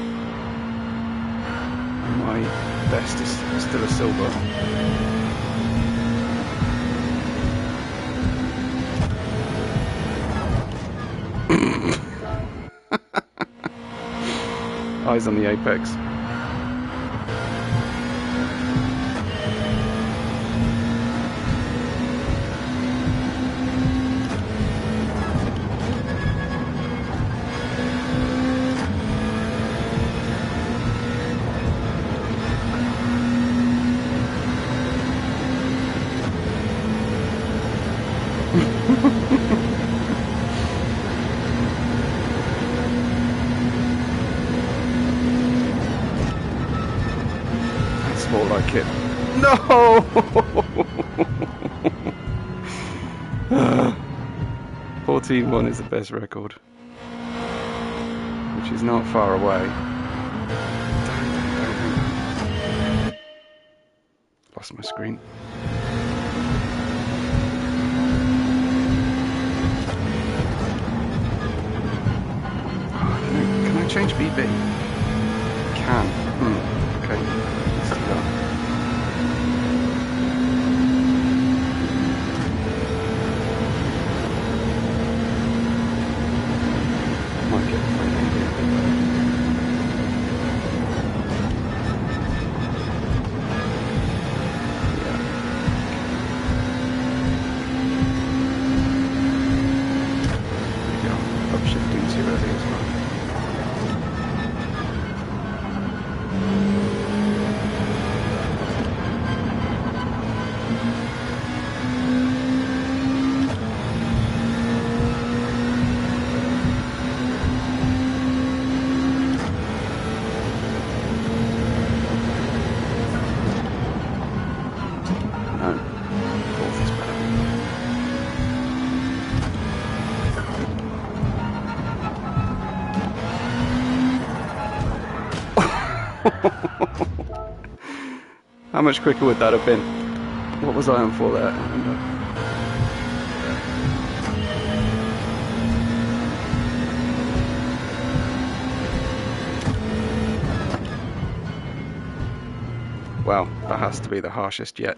And my best is still a silver. Eyes on the apex. That's more like it. No! 14.1 is the best record, which is not far away. Lost my screen. Can I change BB? Can. Okay. Let's do that. Might get the front end here a bit better. Yeah. There we go. Upshifting too early as well. No, fourth is better. How much quicker would that have been? What was I on for there? I wonder. Well, that has to be the harshest yet.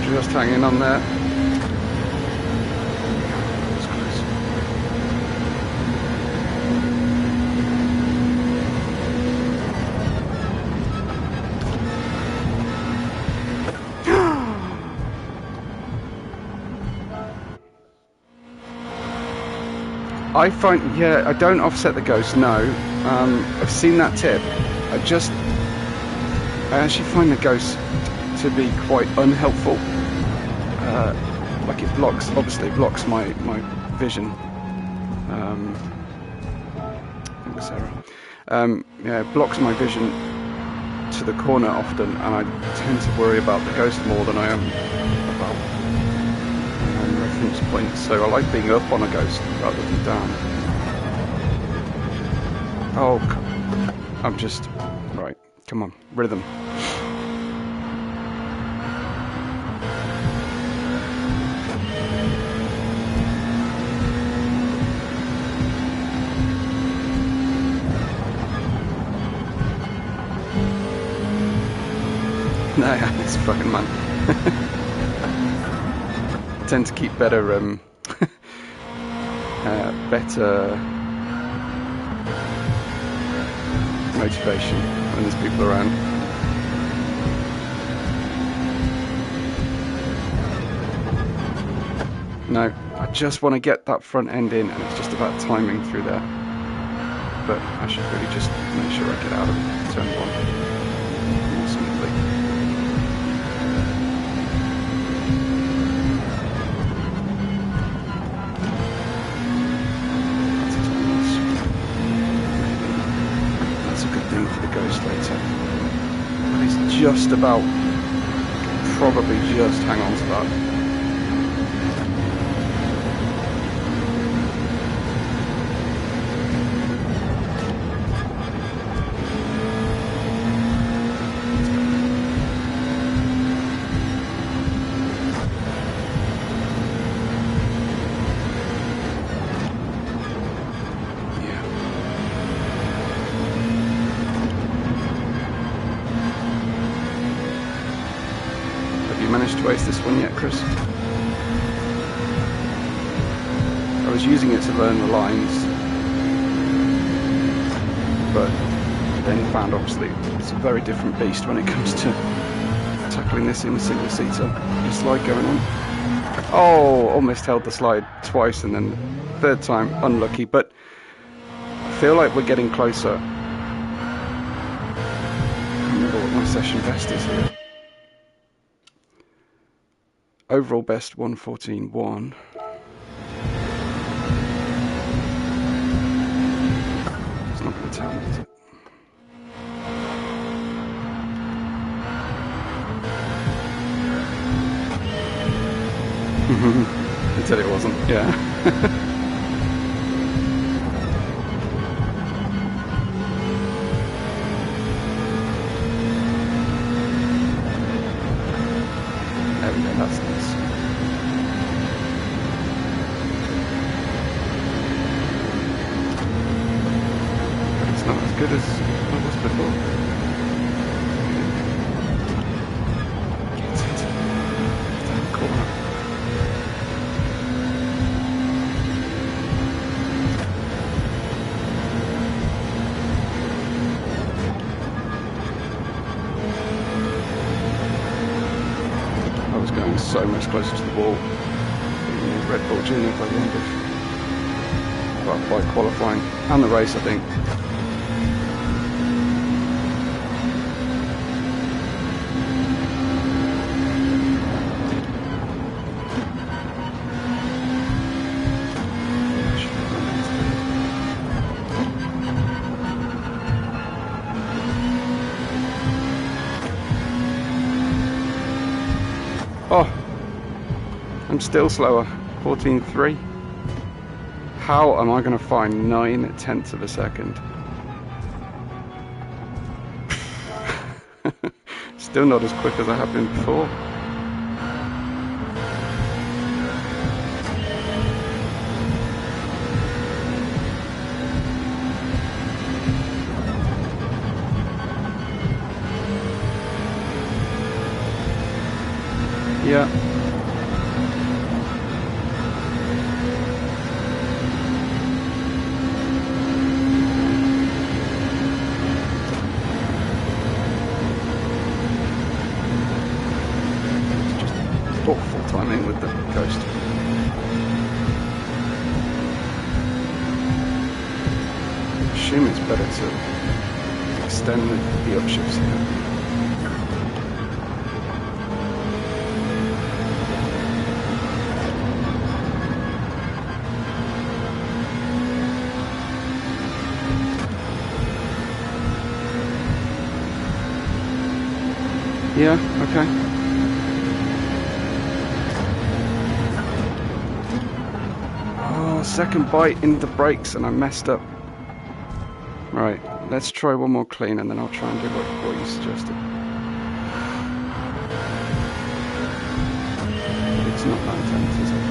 Just hanging on there. That's close. I find, yeah, I don't offset the ghost, no. I've seen that tip. I actually find the ghost to be quite unhelpful. Like it blocks, obviously blocks my vision. Thanks, Sarah. Yeah, it blocks my vision to the corner often, and I tend to worry about the ghost more than I am about reference points. So I like being up on a ghost rather than down. Oh, I'm just right. Come on, rhythm. No, it's fucking man. I tend to keep better, better motivation when there's people around. No, I just want to get that front end in, and it's just about timing through there. But I should really just make sure I get out of turn one. good thing for the Ghost later. But he's just about, probably just hang on to that. Managed to ace this one yet, Chris? I was using it to learn the lines, but then found obviously it's a very different beast when it comes to tackling this in a single seater. The slide going on. Oh, almost held the slide twice, and then third time unlucky, but I feel like we're getting closer. I can't remember what my session best is here. Overall best 1:14.1. It's not going to tell me, is it? It said it wasn't, yeah. That's nice. But it's not as good as it was before. Gets it. Down the corner. Going so much closer to the wall. Red Bull Junior by the end of, well, by qualifying and the race, I think. Oh, I'm still slower, 14.3. How am I going to find 9/10 of a second? Still not as quick as I have been before. Yeah. Just awful timing with the Ghost. I assume it's better to extend the upshifts here. Yeah, okay. Oh, second bite into the brakes and I messed up. Right, let's try one more clean and then I'll try and do what you suggested. It's not that intense, is it?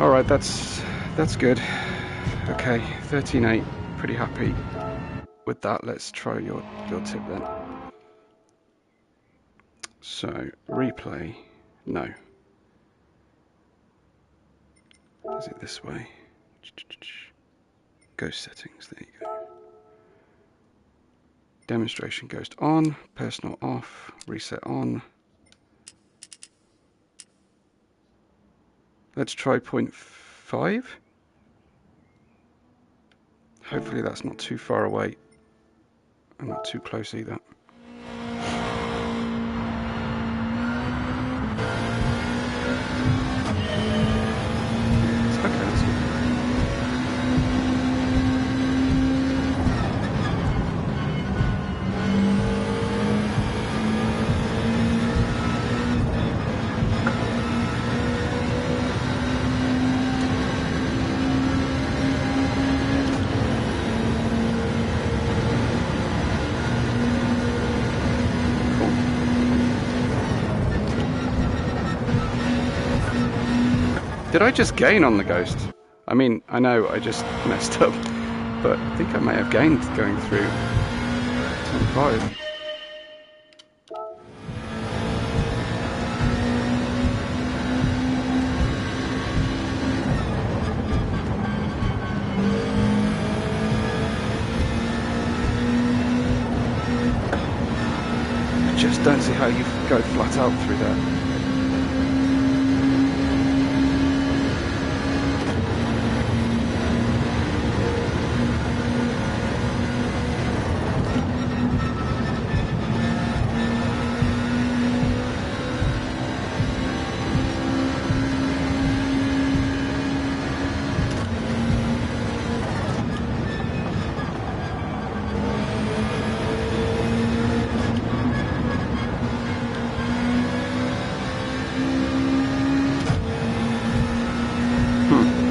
Alright, that's good. Okay, 13.8, pretty happy with that. Let's try your tip then. So, replay, no. Is it this way? Ghost settings, there you go. Demonstration ghost on, personal off, reset on. Let's try 0.5. Hopefully that's not too far away and not too close either. Okay, that's good. Did I just gain on the ghost? I mean, I know I just messed up, but I think I may have gained going through 10.5. I just don't see how you go flat out through that.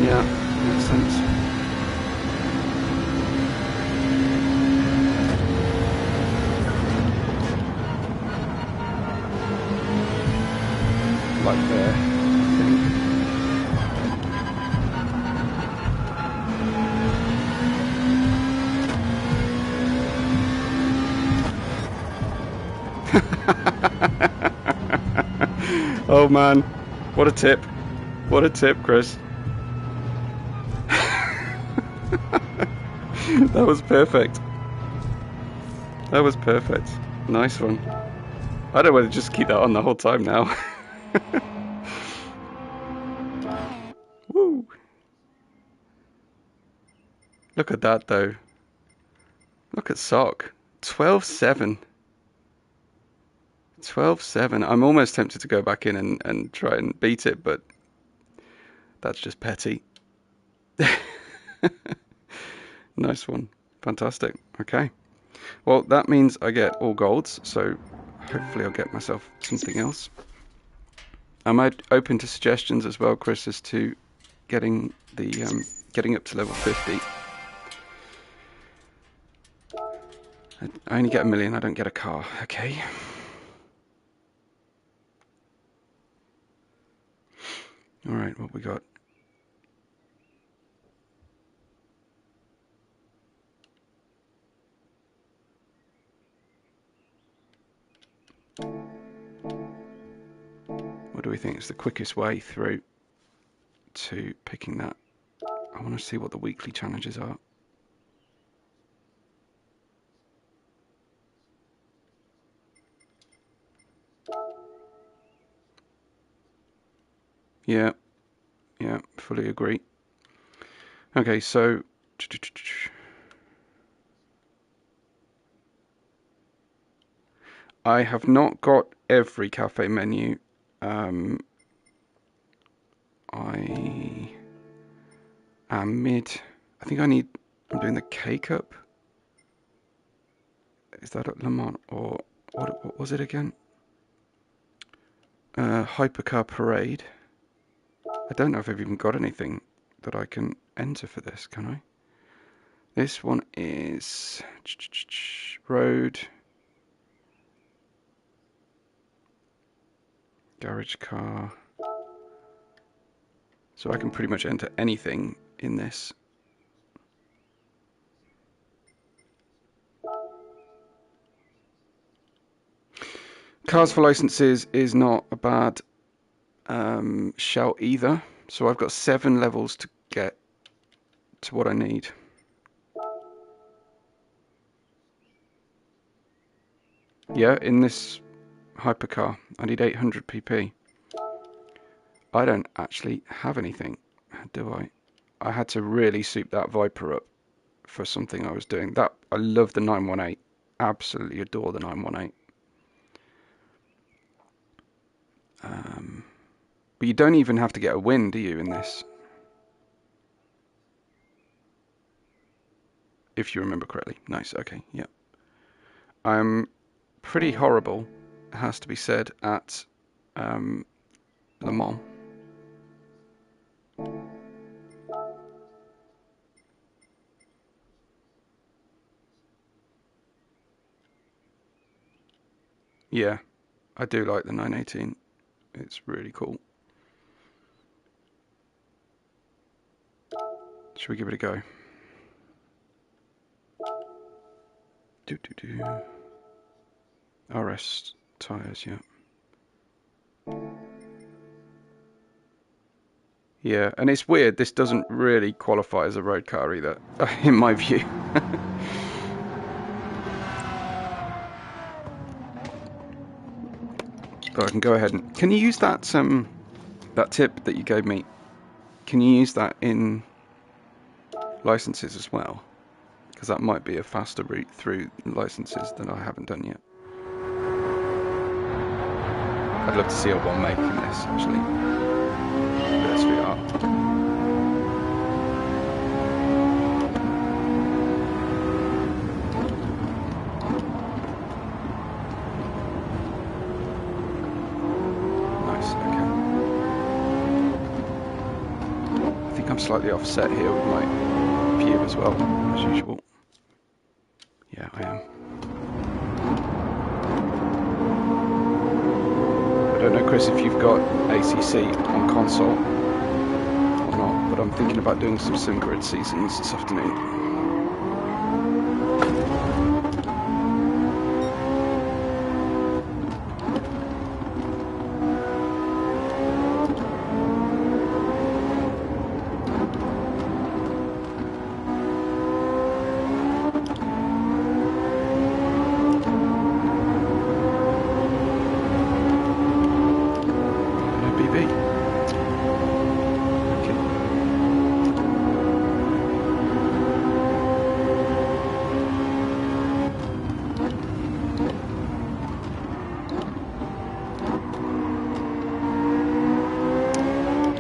Yeah, makes sense. Like there, I think. Oh man, what a tip. What a tip, Chris. That was perfect. That was perfect. Nice one. I don't want to just keep that on the whole time now. Woo. Look at that though. Look at Sock. 12.7. 12.7. I'm almost tempted to go back in and try and beat it, but that's just petty. Nice one. Fantastic. Okay. Well, that means I get all golds, so hopefully I'll get myself something else. I'm open to suggestions as well, Chris, as to getting the getting up to level 50. I only get 1 million, I don't get a car. Okay. Alright, what we got? What do we think is the quickest way through to picking that? I want to see what the weekly challenges are. Yeah, fully agree. Okay, so I have not got every cafe menu. I am mid. I think I'm doing the K Cup. Is that at Le Mans or what was it again? Hypercar Parade. I don't know if I've even got anything that I can enter for this, can I? This one is Road, Garage Car, So I can pretty much enter anything in this. Cars for licenses is not a bad shout either. So I've got 7 levels to get to what I need. Yeah, in this hypercar, I need 800 pp. I don't actually have anything, do I? I had to really soup that Viper up for something I was doing. That I love the 918. Absolutely adore the 918. But you don't even have to get a win, do you, in this? If you remember correctly. Nice, okay, yeah. I'm pretty horrible, it has to be said, at Le Mans. Yeah, I do like the 918. It's really cool. Should we give it a go? RS tyres, yeah. Yeah, and it's weird, this doesn't really qualify as a road car either, in my view. But I can go ahead and... Can you use that that tip that you gave me? Can you use that in licenses as well? Because that might be a faster route through licenses than I haven't done yet. I'd love to see a 1 make in this, actually. PSVR. Nice, okay. I think I'm slightly offset here with my view as well, as usual. Yeah, I am. I don't know, Chris, if you've got ACC on console or not, but I'm thinking about doing some SimGrid seasons this afternoon.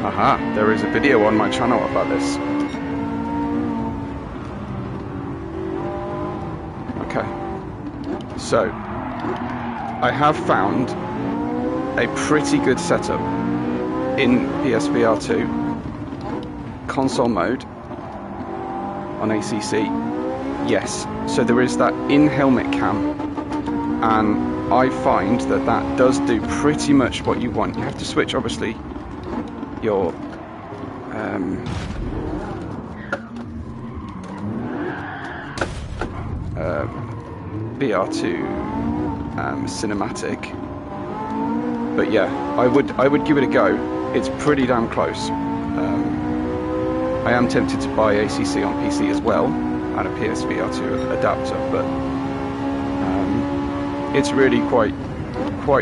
Aha, there is a video on my channel about this. Okay, so I have found a pretty good setup in PSVR2 console mode on ACC. Yes, so there is that in-helmet cam, and I find that that does do pretty much what you want. You have to switch, obviously, your VR2 cinematic, but yeah, I would give it a go. It's pretty damn close. I am tempted to buy ACC on PC as well and a PSVR2 adapter, but it's really quite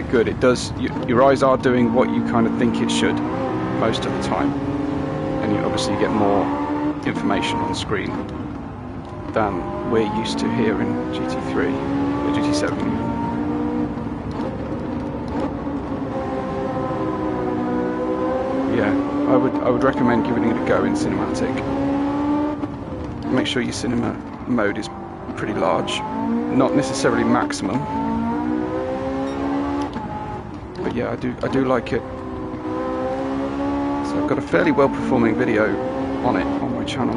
good. It does, your eyes are doing what you kind of think it should most of the time, and you obviously get more information on screen than we're used to here in GT3 or GT7 even. Yeah, I would recommend giving it a go in cinematic. Make sure your cinema mode is pretty large, not necessarily maximum, but yeah, I do like it. So I've got a fairly well performing video on it on my channel.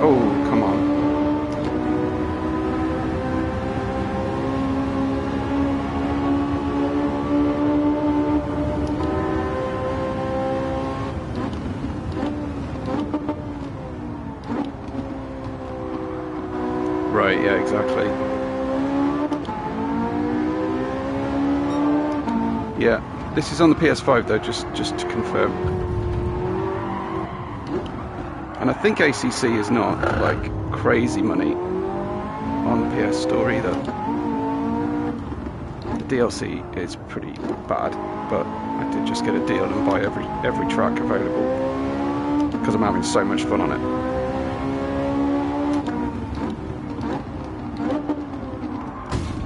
Oh, come on. Right, yeah, exactly. Yeah, this is on the PS5 though, just to confirm. And I think ACC is not like crazy money on the PS Store either. The DLC is pretty bad, but I did just get a deal and buy every track available because I'm having so much fun on it.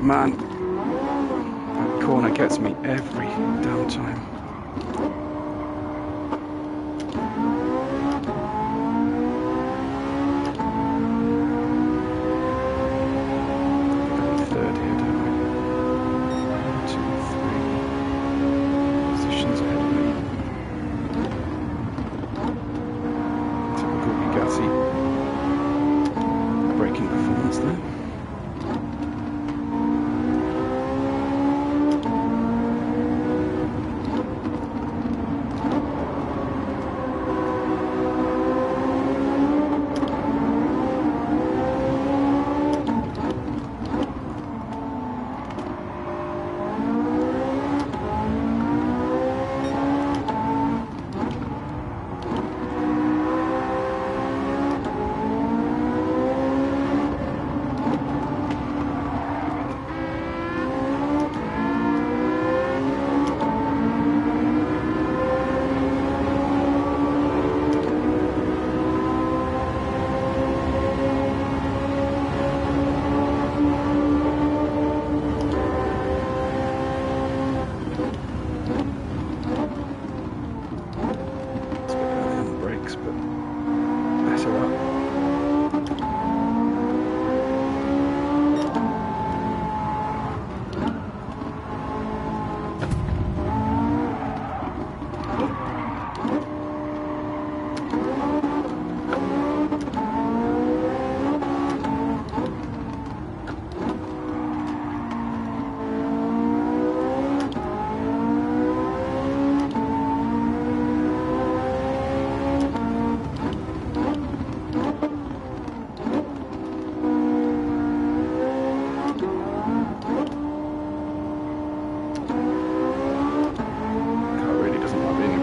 Man, that corner gets me every damn time. Third here, don't we? 1, 2, 3 positions ahead of me. Typical Bugatti braking performance there.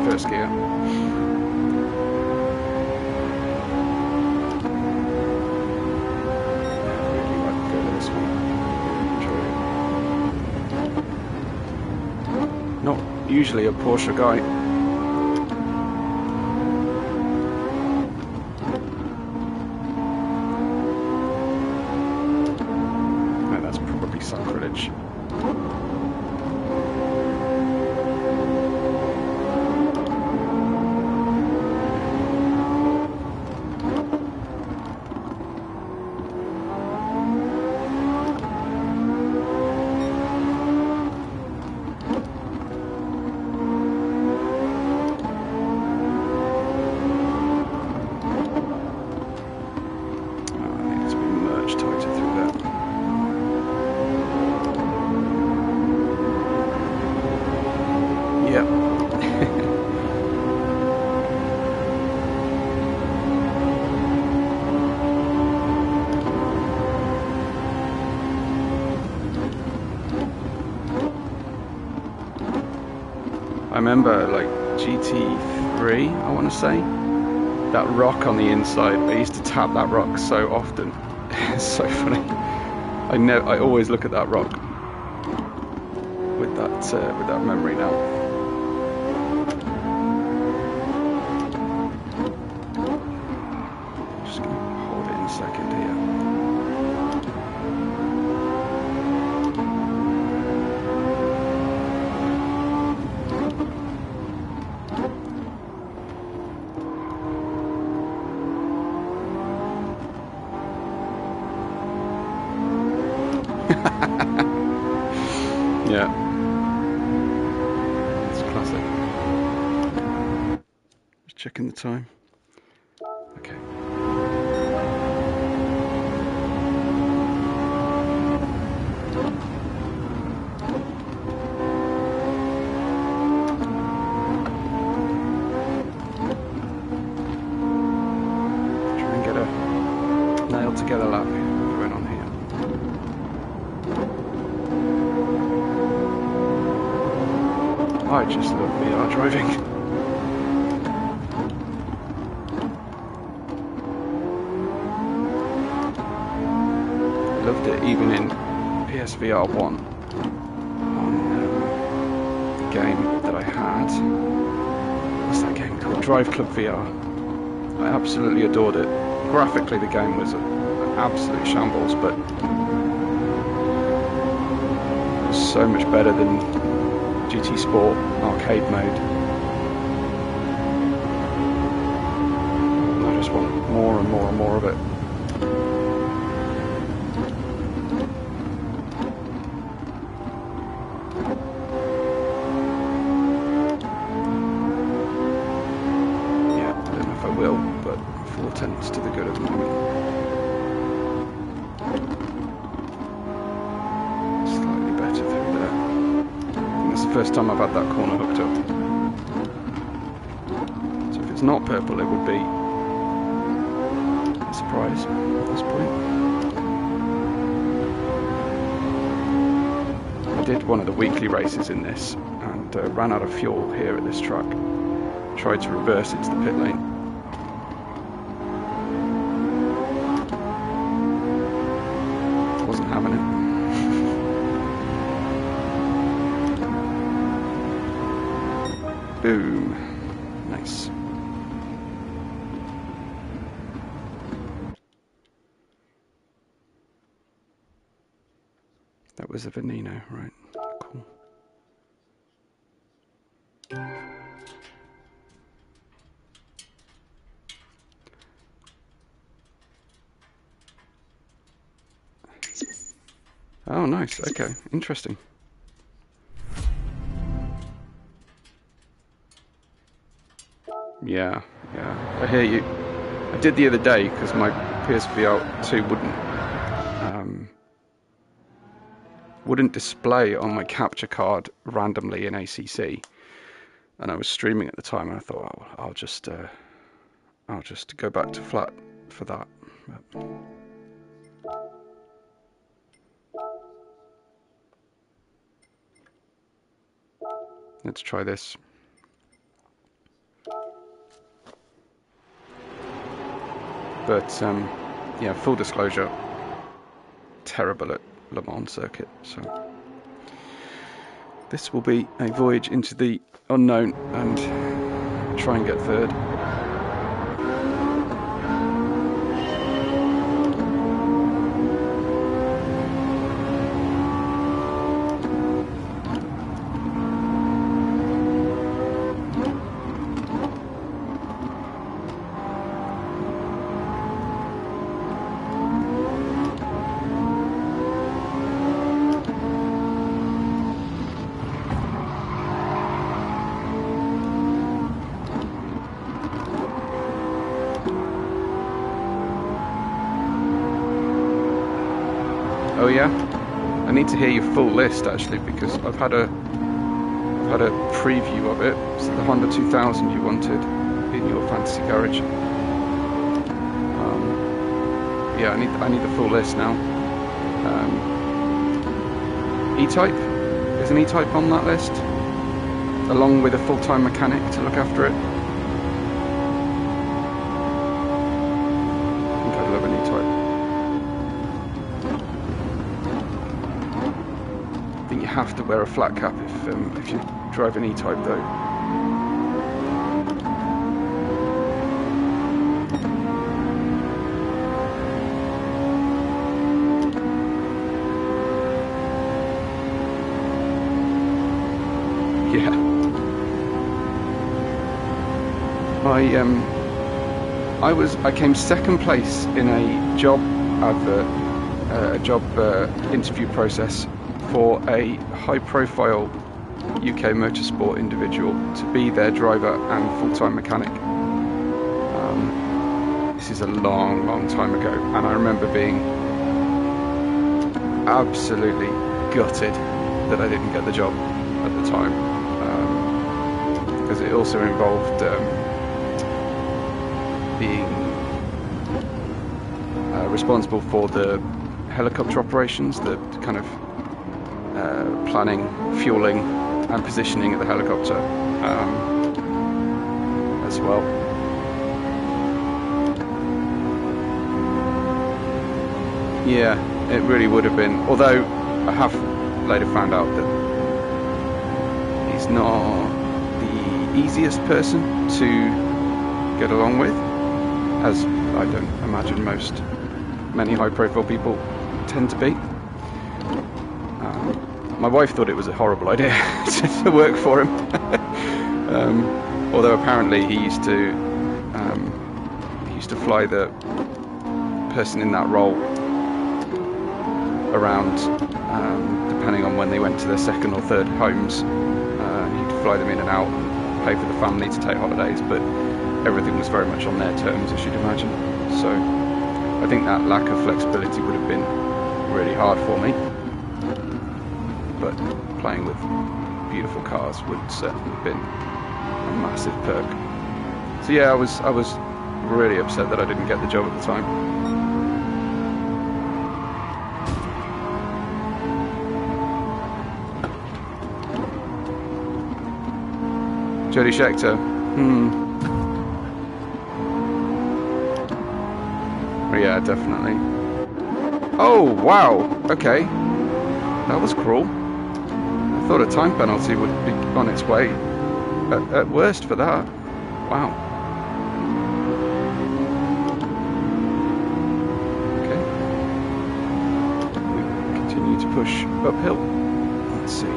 First gear. Really like the feel of this one. Enjoy it. Not usually a Porsche guy. No, that's probably sacrilege. I remember like GT3, I want to say, that rock on the inside. I used to tap that rock so often. It's so funny. I always look at that rock with that memory now. Just gonna hold it in a second here. Yeah, it's classic. Just checking the time. Okay. Try and get a nailed together lap going on here. I just love VR driving. Loved it even in PSVR2 on the game that I had. What's that game called? Drive Club VR. I absolutely adored it. Graphically the game was an absolute shambles, but it was so much better than GT Sport arcade mode. And I just want more and more and more of it. To the good at the moment. Slightly better through there. I think it's the first time I've had that corner hooked up. So if it's not purple, it would be a surprise at this point. I did one of the weekly races in this and ran out of fuel here at this track. Tried to reverse into the pit lane. Having it. Boom. Nice. That was a Veneno, right? Cool. Oh, nice. Okay, interesting. Yeah, I hear you. I did the other day because my PSVR2 wouldn't display on my capture card randomly in ACC, and I was streaming at the time, and I thought, oh, I'll just go back to flat for that. But let's try this. But yeah, full disclosure, terrible at Le Mans circuit, so this will be a voyage into the unknown and try and get third. Oh yeah, I need to hear your full list actually, because I've had a preview of it. It's the Honda 2000 you wanted in your fantasy garage. Yeah, I need the full list now. E-Type, is an E-Type on that list, along with a full-time mechanic to look after it? I think I'd love an E-Type. I think you have to wear a flat cap if you drive an E-Type though. Yeah. I came second place in a job advert, a job interview process for a high-profile UK motorsport individual to be their driver and full-time mechanic. This is a long, long time ago, and I remember being absolutely gutted that I didn't get the job at the time, because it also involved being responsible for the helicopter operations, the kind of planning, fueling, and positioning of the helicopter as well. Yeah, it really would have been, although I have later found out that he's not the easiest person to get along with, as I don't imagine many high-profile people tend to be. My wife thought it was a horrible idea to work for him, although apparently he used to fly the person in that role around, depending on when they went to their second or third homes. He'd fly them in and out and pay for the family to take holidays, but everything was very much on their terms, as you'd imagine. So I think that lack of flexibility would have been really hard for me, but playing with beautiful cars would certainly have been a massive perk. So yeah, I was really upset that I didn't get the job at the time. Jody Scheckter. Yeah, definitely. Oh, wow. Okay. That was cruel. I thought a time penalty would be on its way at worst for that. Wow. Okay. We continue to push uphill. Let's see.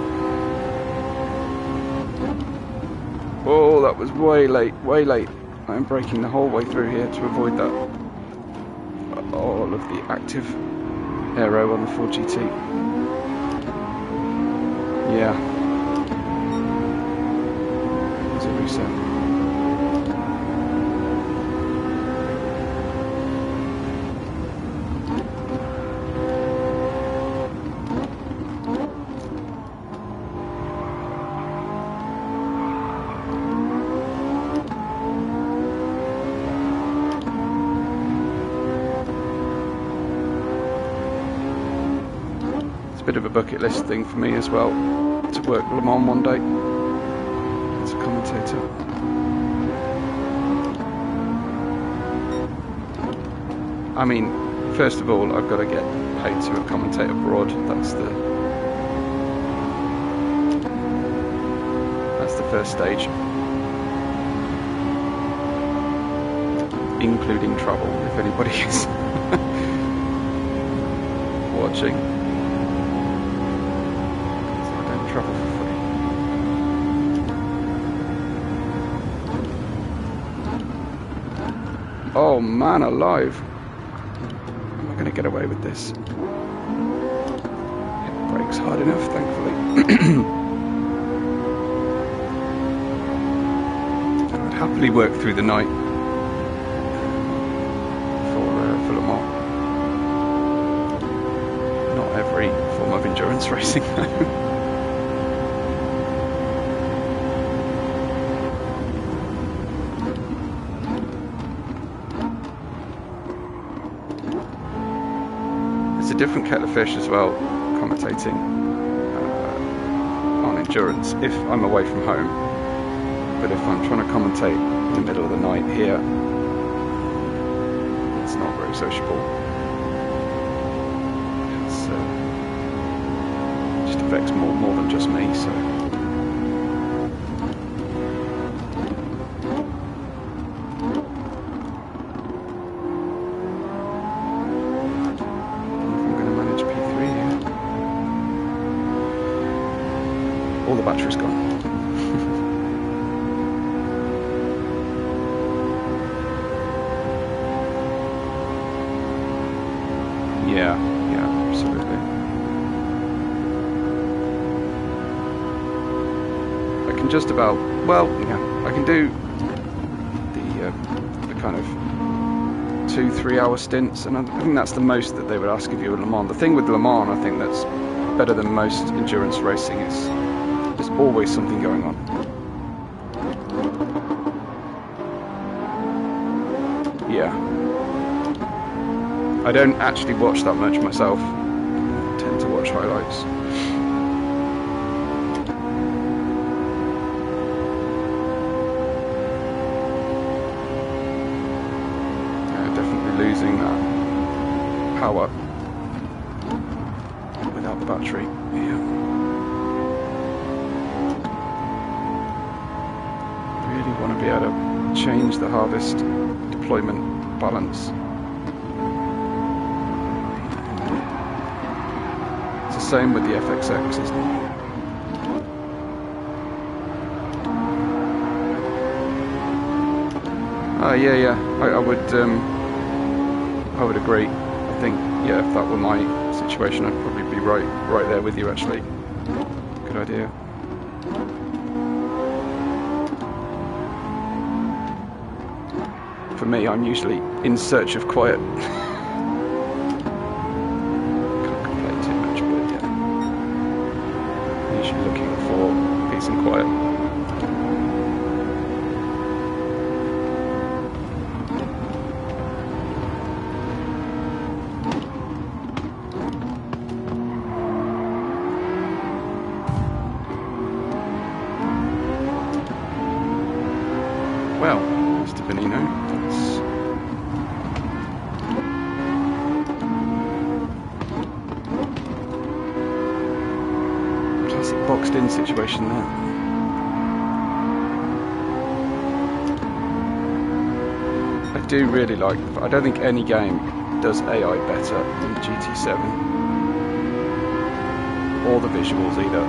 Oh, that was way late, way late. I'm braking the whole way through here to avoid that. All of the active aero on the 4GT. Yeah. There's a reset. Bit of a bucket list thing for me as well, to work Le Mans one day as a commentator. I mean, first of all, I've got to get paid to commentate abroad. That's the first stage, including travel, if anybody is watching. Travel for free. Oh man alive. Am I going to get away with this? It brakes hard enough, thankfully. I'd happily work through the night for Le Mans. Not every form of endurance racing though. It's a different kettle of fish as well, commentating on endurance if I'm away from home. But if I'm trying to commentate in the middle of the night here, it's not very sociable. It's just affects more than just me. So. All the battery's gone. Yeah, absolutely. I can just about, well, yeah, I can do the kind of 2-3 hour stints, and I think that's the most that they would ask of you at Le Mans. The thing with Le Mans, I think that's better than most endurance racing is there's always something going on. Yeah. I don't actually watch that much myself. I tend to watch highlights. losing that power without the battery. Yeah. Really want to be able to change the harvest deployment balance. It's the same with the FXX, isn't it? Yeah. I would agree. I think, yeah, if that were my situation, I'd probably be right there with you, actually. Good idea. For me, I'm usually in search of quiet. Can't complain too much, but yeah. I'm usually looking for peace and quiet. Well, Mr. Benino, that's... classic boxed-in situation there. I do really like... I don't think any game does AI better than GT7. Or the visuals either.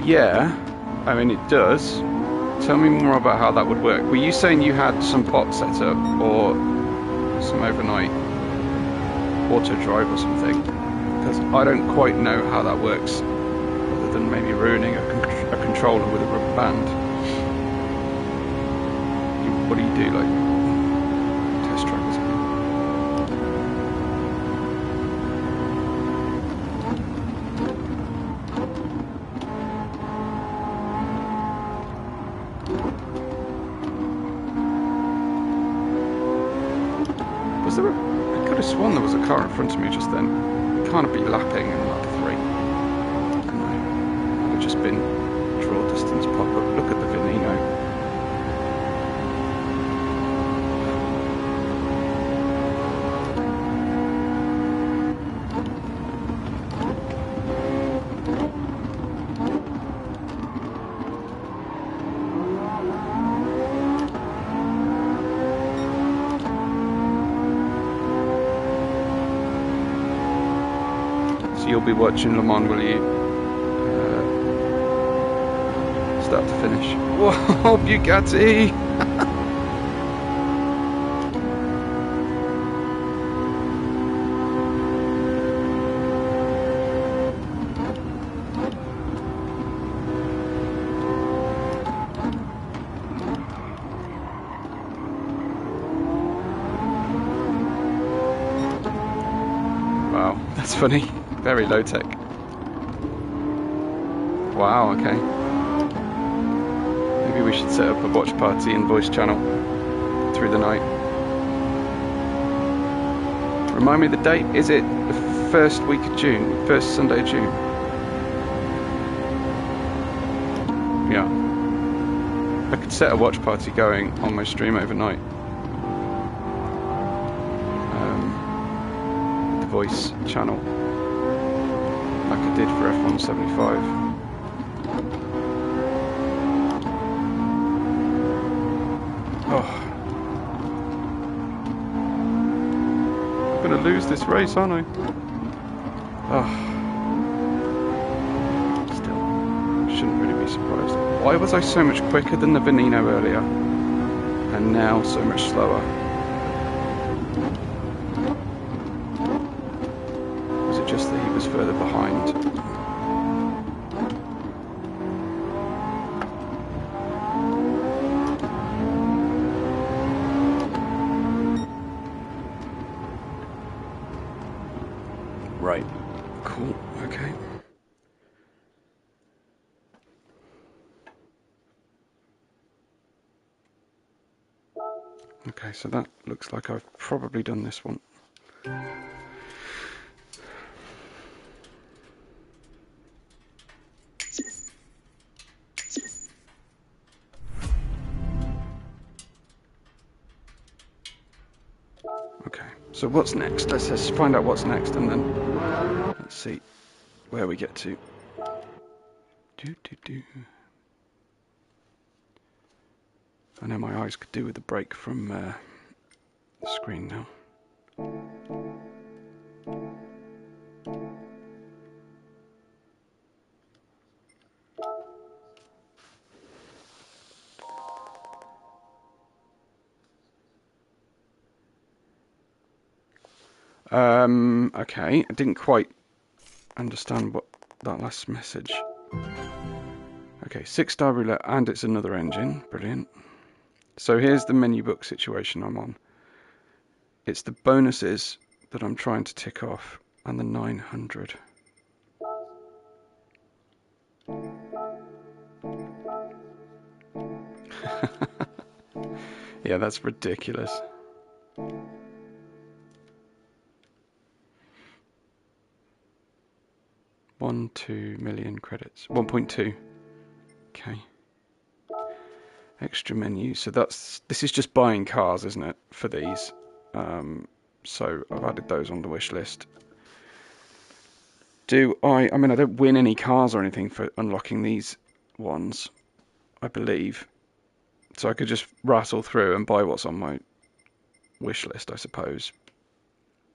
Yeah, I mean it does. Tell me more about how that would work. Were you saying you had some bot set up or some overnight auto drive or something? Because I don't quite know how that works, other than maybe ruining a controller with a rubber band. What do you do, like test track or something? Was there a... I could have sworn there was a car in front of me just then. It can't be lapping in lap 3. No. It would have just been draw distance pop up. Look at the Veneno. So you'll be watching Le Mans, will you? Start to finish. Whoa, Bugatti! Wow, that's funny. Very low tech. Wow, okay. Maybe we should set up a watch party and voice channel through the night. Remind me the date. Is it the first week of June? First Sunday of June? Yeah. I could set a watch party going on my stream overnight. The voice channel. Like I did for F175. Oh. I'm gonna lose this race, aren't I? Oh. Still, shouldn't really be surprised. Why was I so much quicker than the Veneno earlier? And now so much slower? Was it just that he was further behind? Right. Cool. Okay. Okay, so that looks like I've probably done this one. Okay, so what's next? Let's just find out what's next, and then let's see where we get to. I know my eyes could do with a break from the screen now. Okay, I didn't quite understand what that last message. Okay, 6-star roulette, and it's another engine. Brilliant. So here's the menu book situation I'm on. It's the bonuses that I'm trying to tick off, and the 900. Yeah, that's ridiculous. $1.2 million credits. 1.2. Okay. Extra menu. So this is just buying cars, isn't it? For these. So I've added those on the wish list. I mean, I don't win any cars or anything for unlocking these ones, I believe. So I could just rattle through and buy what's on my wish list, I suppose.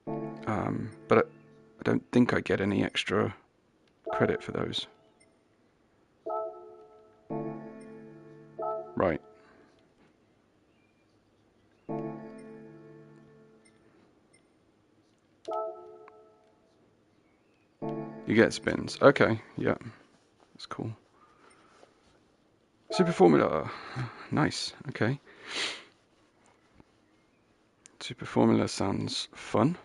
But I don't think I get any extra credit for those. Right. You get spins. Okay, yeah. That's cool. Super Formula. Nice, okay. Super Formula sounds fun.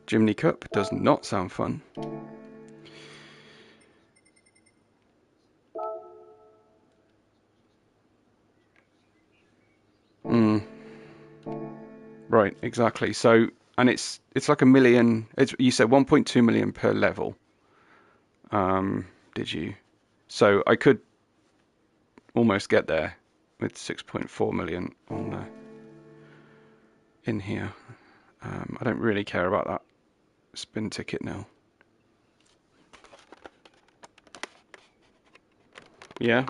Jimny Cup does not sound fun. Right, exactly. So, and it's like $1 million. You said 1.2 million per level. Did you? So I could almost get there with 6.4 million on in here. I don't really care about that spin ticket now. Yeah.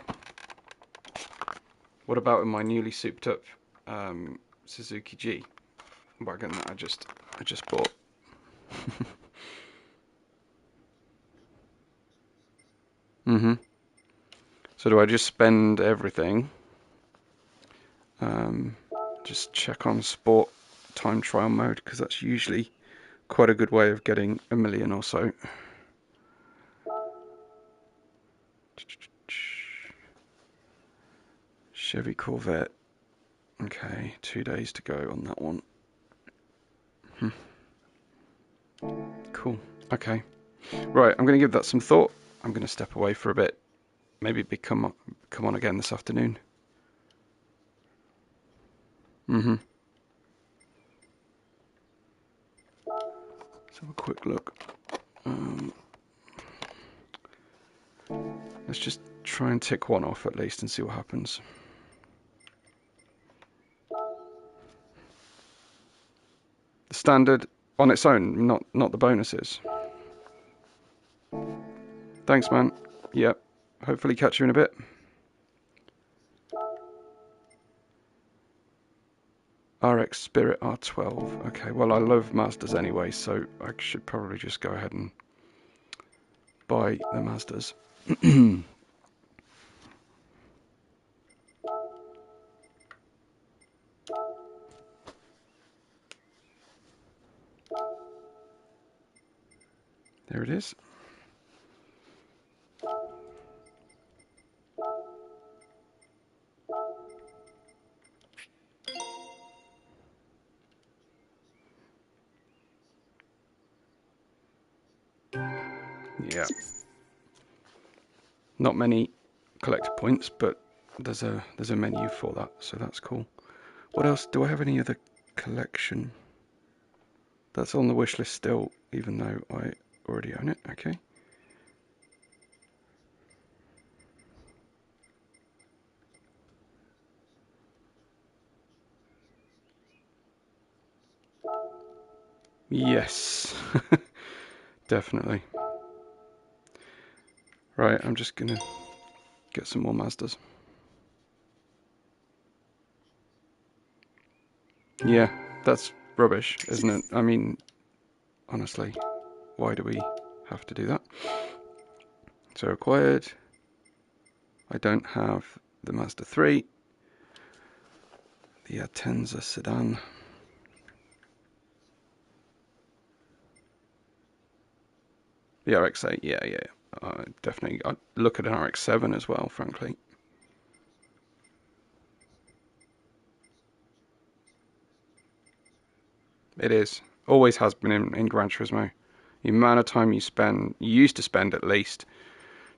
What about in my newly souped up Suzuki G wagon that I just bought? So do I just spend everything? Just check on sport time trial mode, because that's usually quite a good way of getting $1 million or so. Chevy Corvette. Okay, 2 days to go on that one. Cool. Okay. Right, I'm going to give that some thought. I'm going to step away for a bit. Maybe come on again this afternoon. Let's have a quick look. Let's just try and tick one off at least and see what happens. The standard on its own, not the bonuses. Thanks, man. Yep. Hopefully catch you in a bit. RX Spirit R12. Okay, well, I love Mazdas anyway, so I should probably just go ahead and buy the Mazdas. There it is. Yeah. Not many collector points, but there's a menu for that, so that's cool. What else? Do I have any other collection? That's on the wish list still, even though I already own it. Okay. Yes, definitely. Right, I'm just gonna get some more Mazdas. Yeah, that's rubbish, isn't it? I mean, honestly, why do we have to do that? So acquired. I don't have the Mazda 3, the Atenza sedan. The RX-8, yeah. Definitely. I'd look at an RX-7 as well, frankly. It is. Always has been in Gran Turismo. The amount of time you used to spend at least,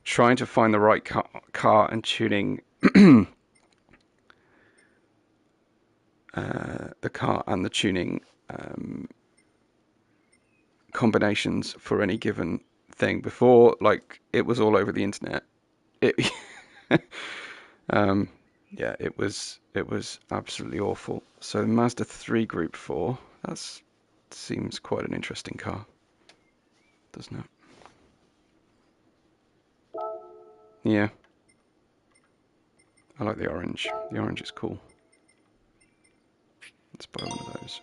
trying to find the right car and tuning the car and the tuning combinations for any given thing. Before, like, it was all over the internet. It, yeah, it was absolutely awful. So the Mazda 3 Group 4, that seems quite an interesting car, doesn't it? Yeah. I like the orange. The orange is cool. Let's buy one of those.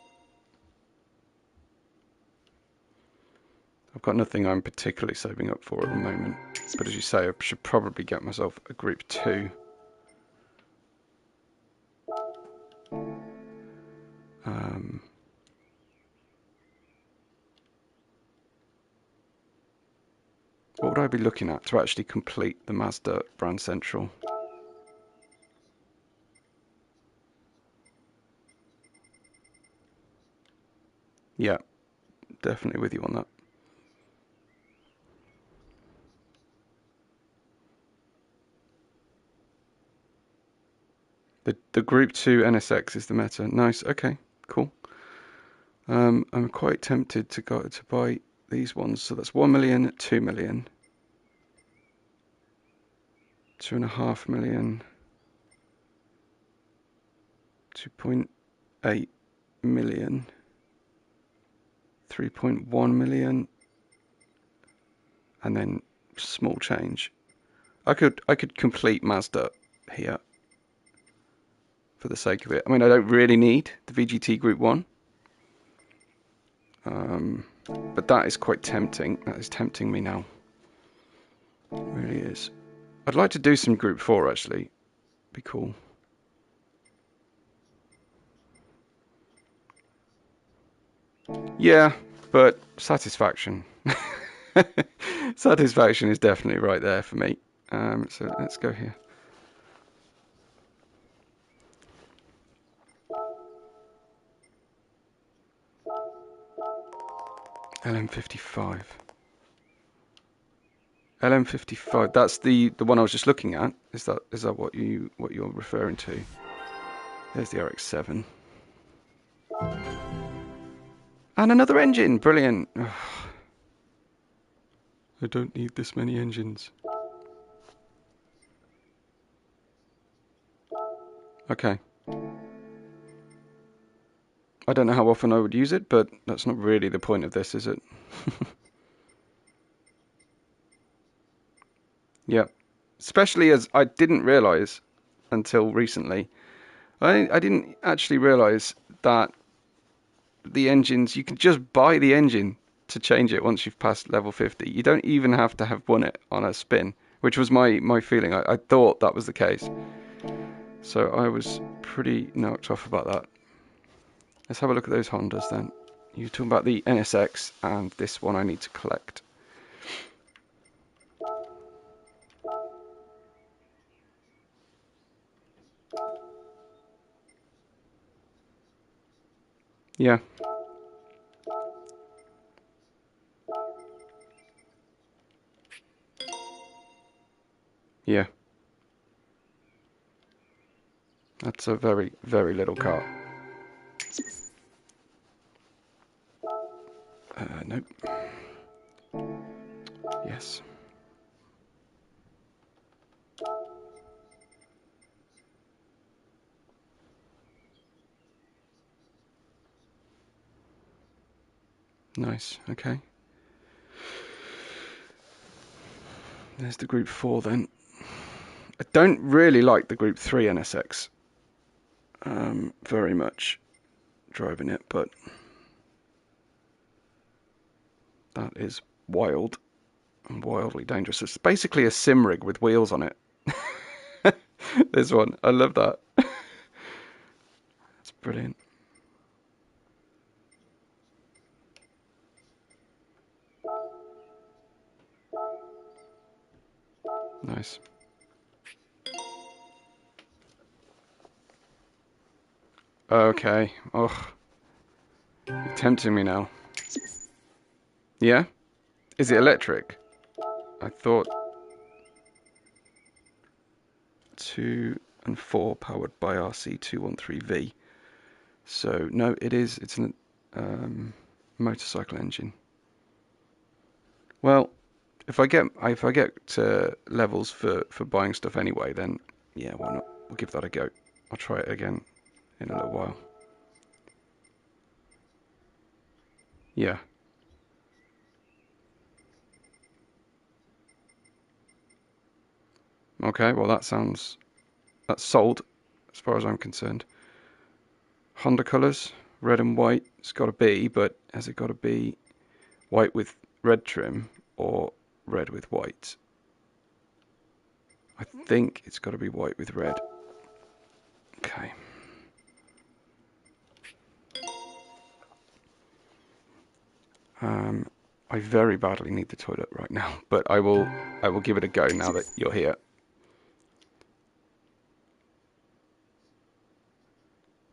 I've got nothing I'm particularly saving up for at the moment. But as you say, I should probably get myself a Group 2. What would I be looking at to actually complete the Mazda Brand Central? Yeah, definitely with you on that. The Group 2 NSX is the meta. Nice, okay, cool. I'm quite tempted to buy these ones. So that's 1 million, 2 million, 2.5 million, 2.8 million, 3.1 million, and then small change. I could complete Mazda here for the sake of it. I mean, I don't really need the VGT Group 1. But that is quite tempting. That is tempting me now. It really is. I'd like to do some Group 4 actually. Be cool. Yeah, but satisfaction. Satisfaction is definitely right there for me. So let's go here. LM55. LM55. That's the one I was just looking at. Is that what you're referring to? There's the RX-7. And another engine. Brilliant. Ugh. I don't need this many engines. Okay. I don't know how often I would use it, but that's not really the point of this, is it? Yeah. Especially as I didn't realise until recently. I didn't actually realise that the engines, you can just buy the engine to change it once you've passed level 50. You don't even have to have won it on a spin, which was my feeling. I thought that was the case. So I was pretty knocked off about that. Let's have a look at those Hondas then. You're talking about the NSX and this one I need to collect. Yeah. Yeah. That's a very, very little car. Nope. Yes. Nice, okay. There's the Group 4 then. I don't really like the Group 3 NSX very much, driving it, but that is wild and wildly dangerous. It's basically a sim rig with wheels on it. This one, I love that. It's brilliant. Nice. Okay. Oh, you're tempting me now. Yeah? Is it electric? I thought 2 and 4 powered by RC213V. So no, it is. It's a motorcycle engine. Well, if I get levels for buying stuff anyway, then yeah, why not? We'll give that a go. I'll try it again in a little while. Yeah. Okay, well that's sold as far as I'm concerned. Honda colours, red and white. It's got to be, but has it got to be white with red trim or red with white? I think it's got to be white with red. Okay. I very badly need the toilet right now, but I will give it a go now that you're here.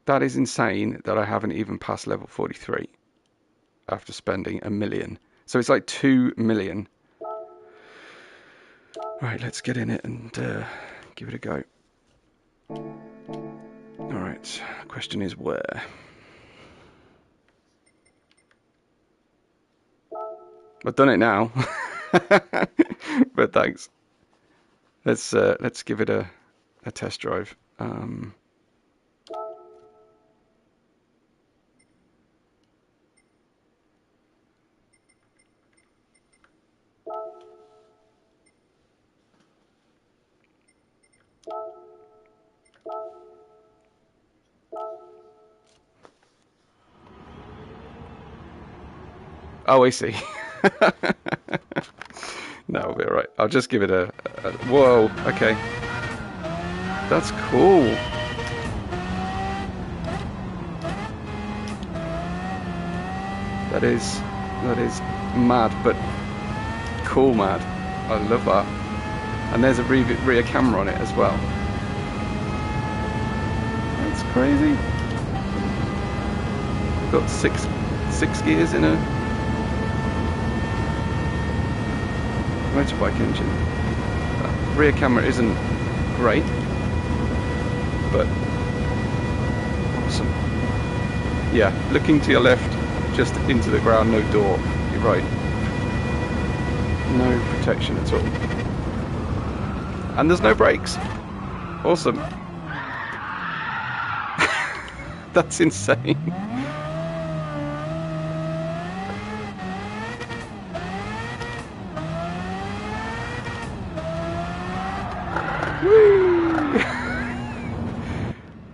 That is insane that I haven't even passed level 43 after spending $1 million. So it's like 2 million. Right, let's get in it and give it a go. Alright, question is where? I've done it now. But thanks. Let's give it a test drive. Oh, I see. No, we'll be alright. I'll just give it a... Whoa, okay. That's cool. That is mad, but cool mad. I love that. And there's a rear camera on it as well. That's crazy. Got six gears in a motorbike engine. That rear camera isn't great, but awesome. Yeah, looking to your left, just into the ground, no door. You're right. No protection at all. And there's no brakes. Awesome. That's insane.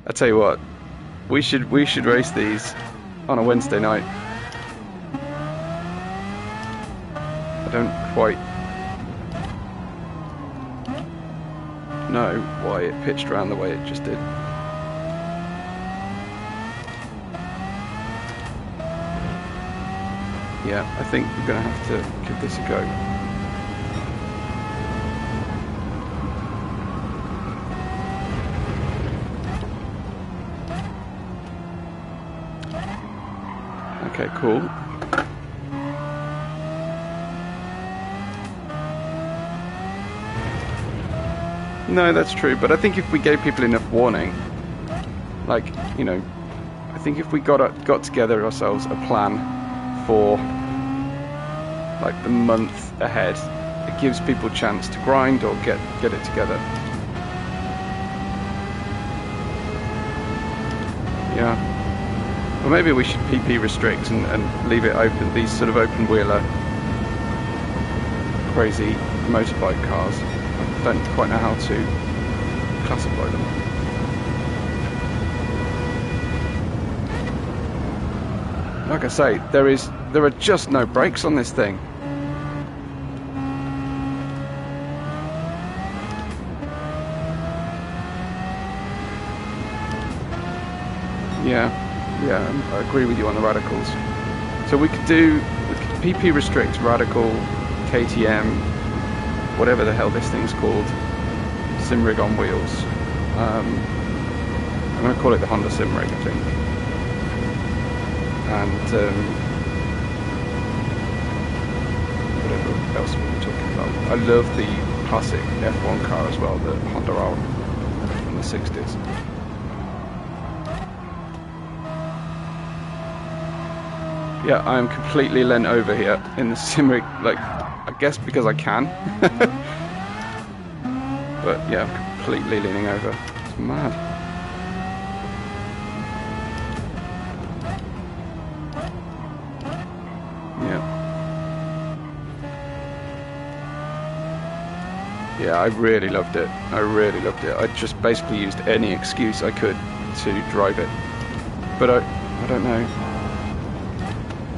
I tell you what, we should race these on a Wednesday night. I don't quite know why it pitched around the way it just did. Yeah, I think we're going to have to give this a go. Okay, cool. No, that's true, but I think if we gave people enough warning, like, you know, I think if we got together ourselves a plan for like the month ahead, it gives people a chance to grind or get it together. Yeah. Or maybe we should PP restrict and leave it open, these sort of open wheeler crazy motorbike cars. I don't quite know how to classify them. Like I say, there are just no brakes on this thing. Yeah, I agree with you on the radicals. So we could PP restrict, radical, KTM, whatever the hell this thing's called, Simrig on wheels. I'm going to call it the Honda Simrig, I think. And whatever else we were talking about. I love the classic F1 car as well, the Honda R from the 60s. Yeah, I am completely leant over here in the Simrig, like, I guess because I can. But yeah, I'm completely leaning over. It's mad. Yeah, I really loved it. I just basically used any excuse I could to drive it. But I don't know.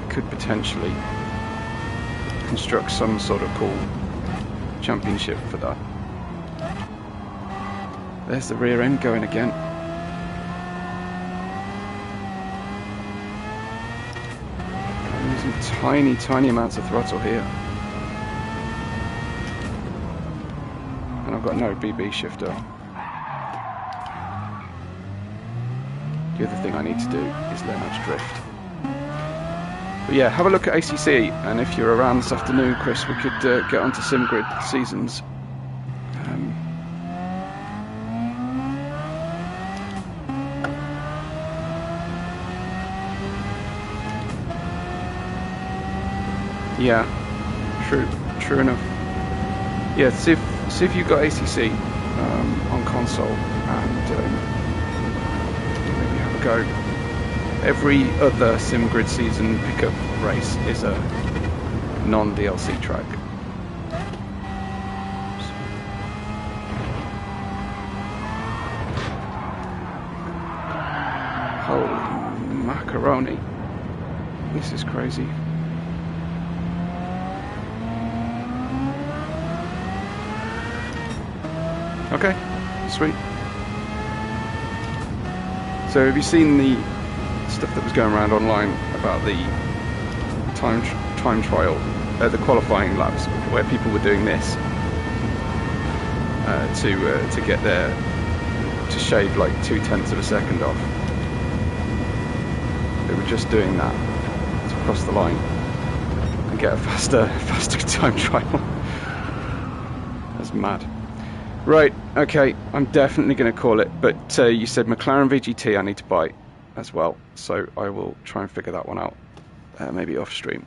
Could potentially construct some sort of cool championship for that. There's the rear end going again. I'm using tiny amounts of throttle here. And I've got no BB shifter. The other thing I need to do is learn how to drift. But yeah, have a look at ACC, and if you're around this afternoon, Chris, we could get onto SimGrid Seasons. Yeah, true enough. Yeah, see if you've got ACC on console, and maybe have a go. Every other SimGrid season pickup race is a non-DLC track. Holy macaroni. This is crazy. Okay, sweet. So have you seen the stuff that was going around online about the time trial, the qualifying laps, where people were doing this to get there, to shave like 0.2 of a second off? They were just doing that to cross the line and get a faster time trial. That's mad. Right, okay, I'm definitely going to call it, but you said McLaren VGT I need to buy as well, so I will try and figure that one out, maybe off stream.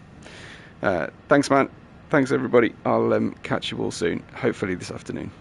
Thanks, man. Thanks, everybody. I'll catch you all soon, hopefully this afternoon.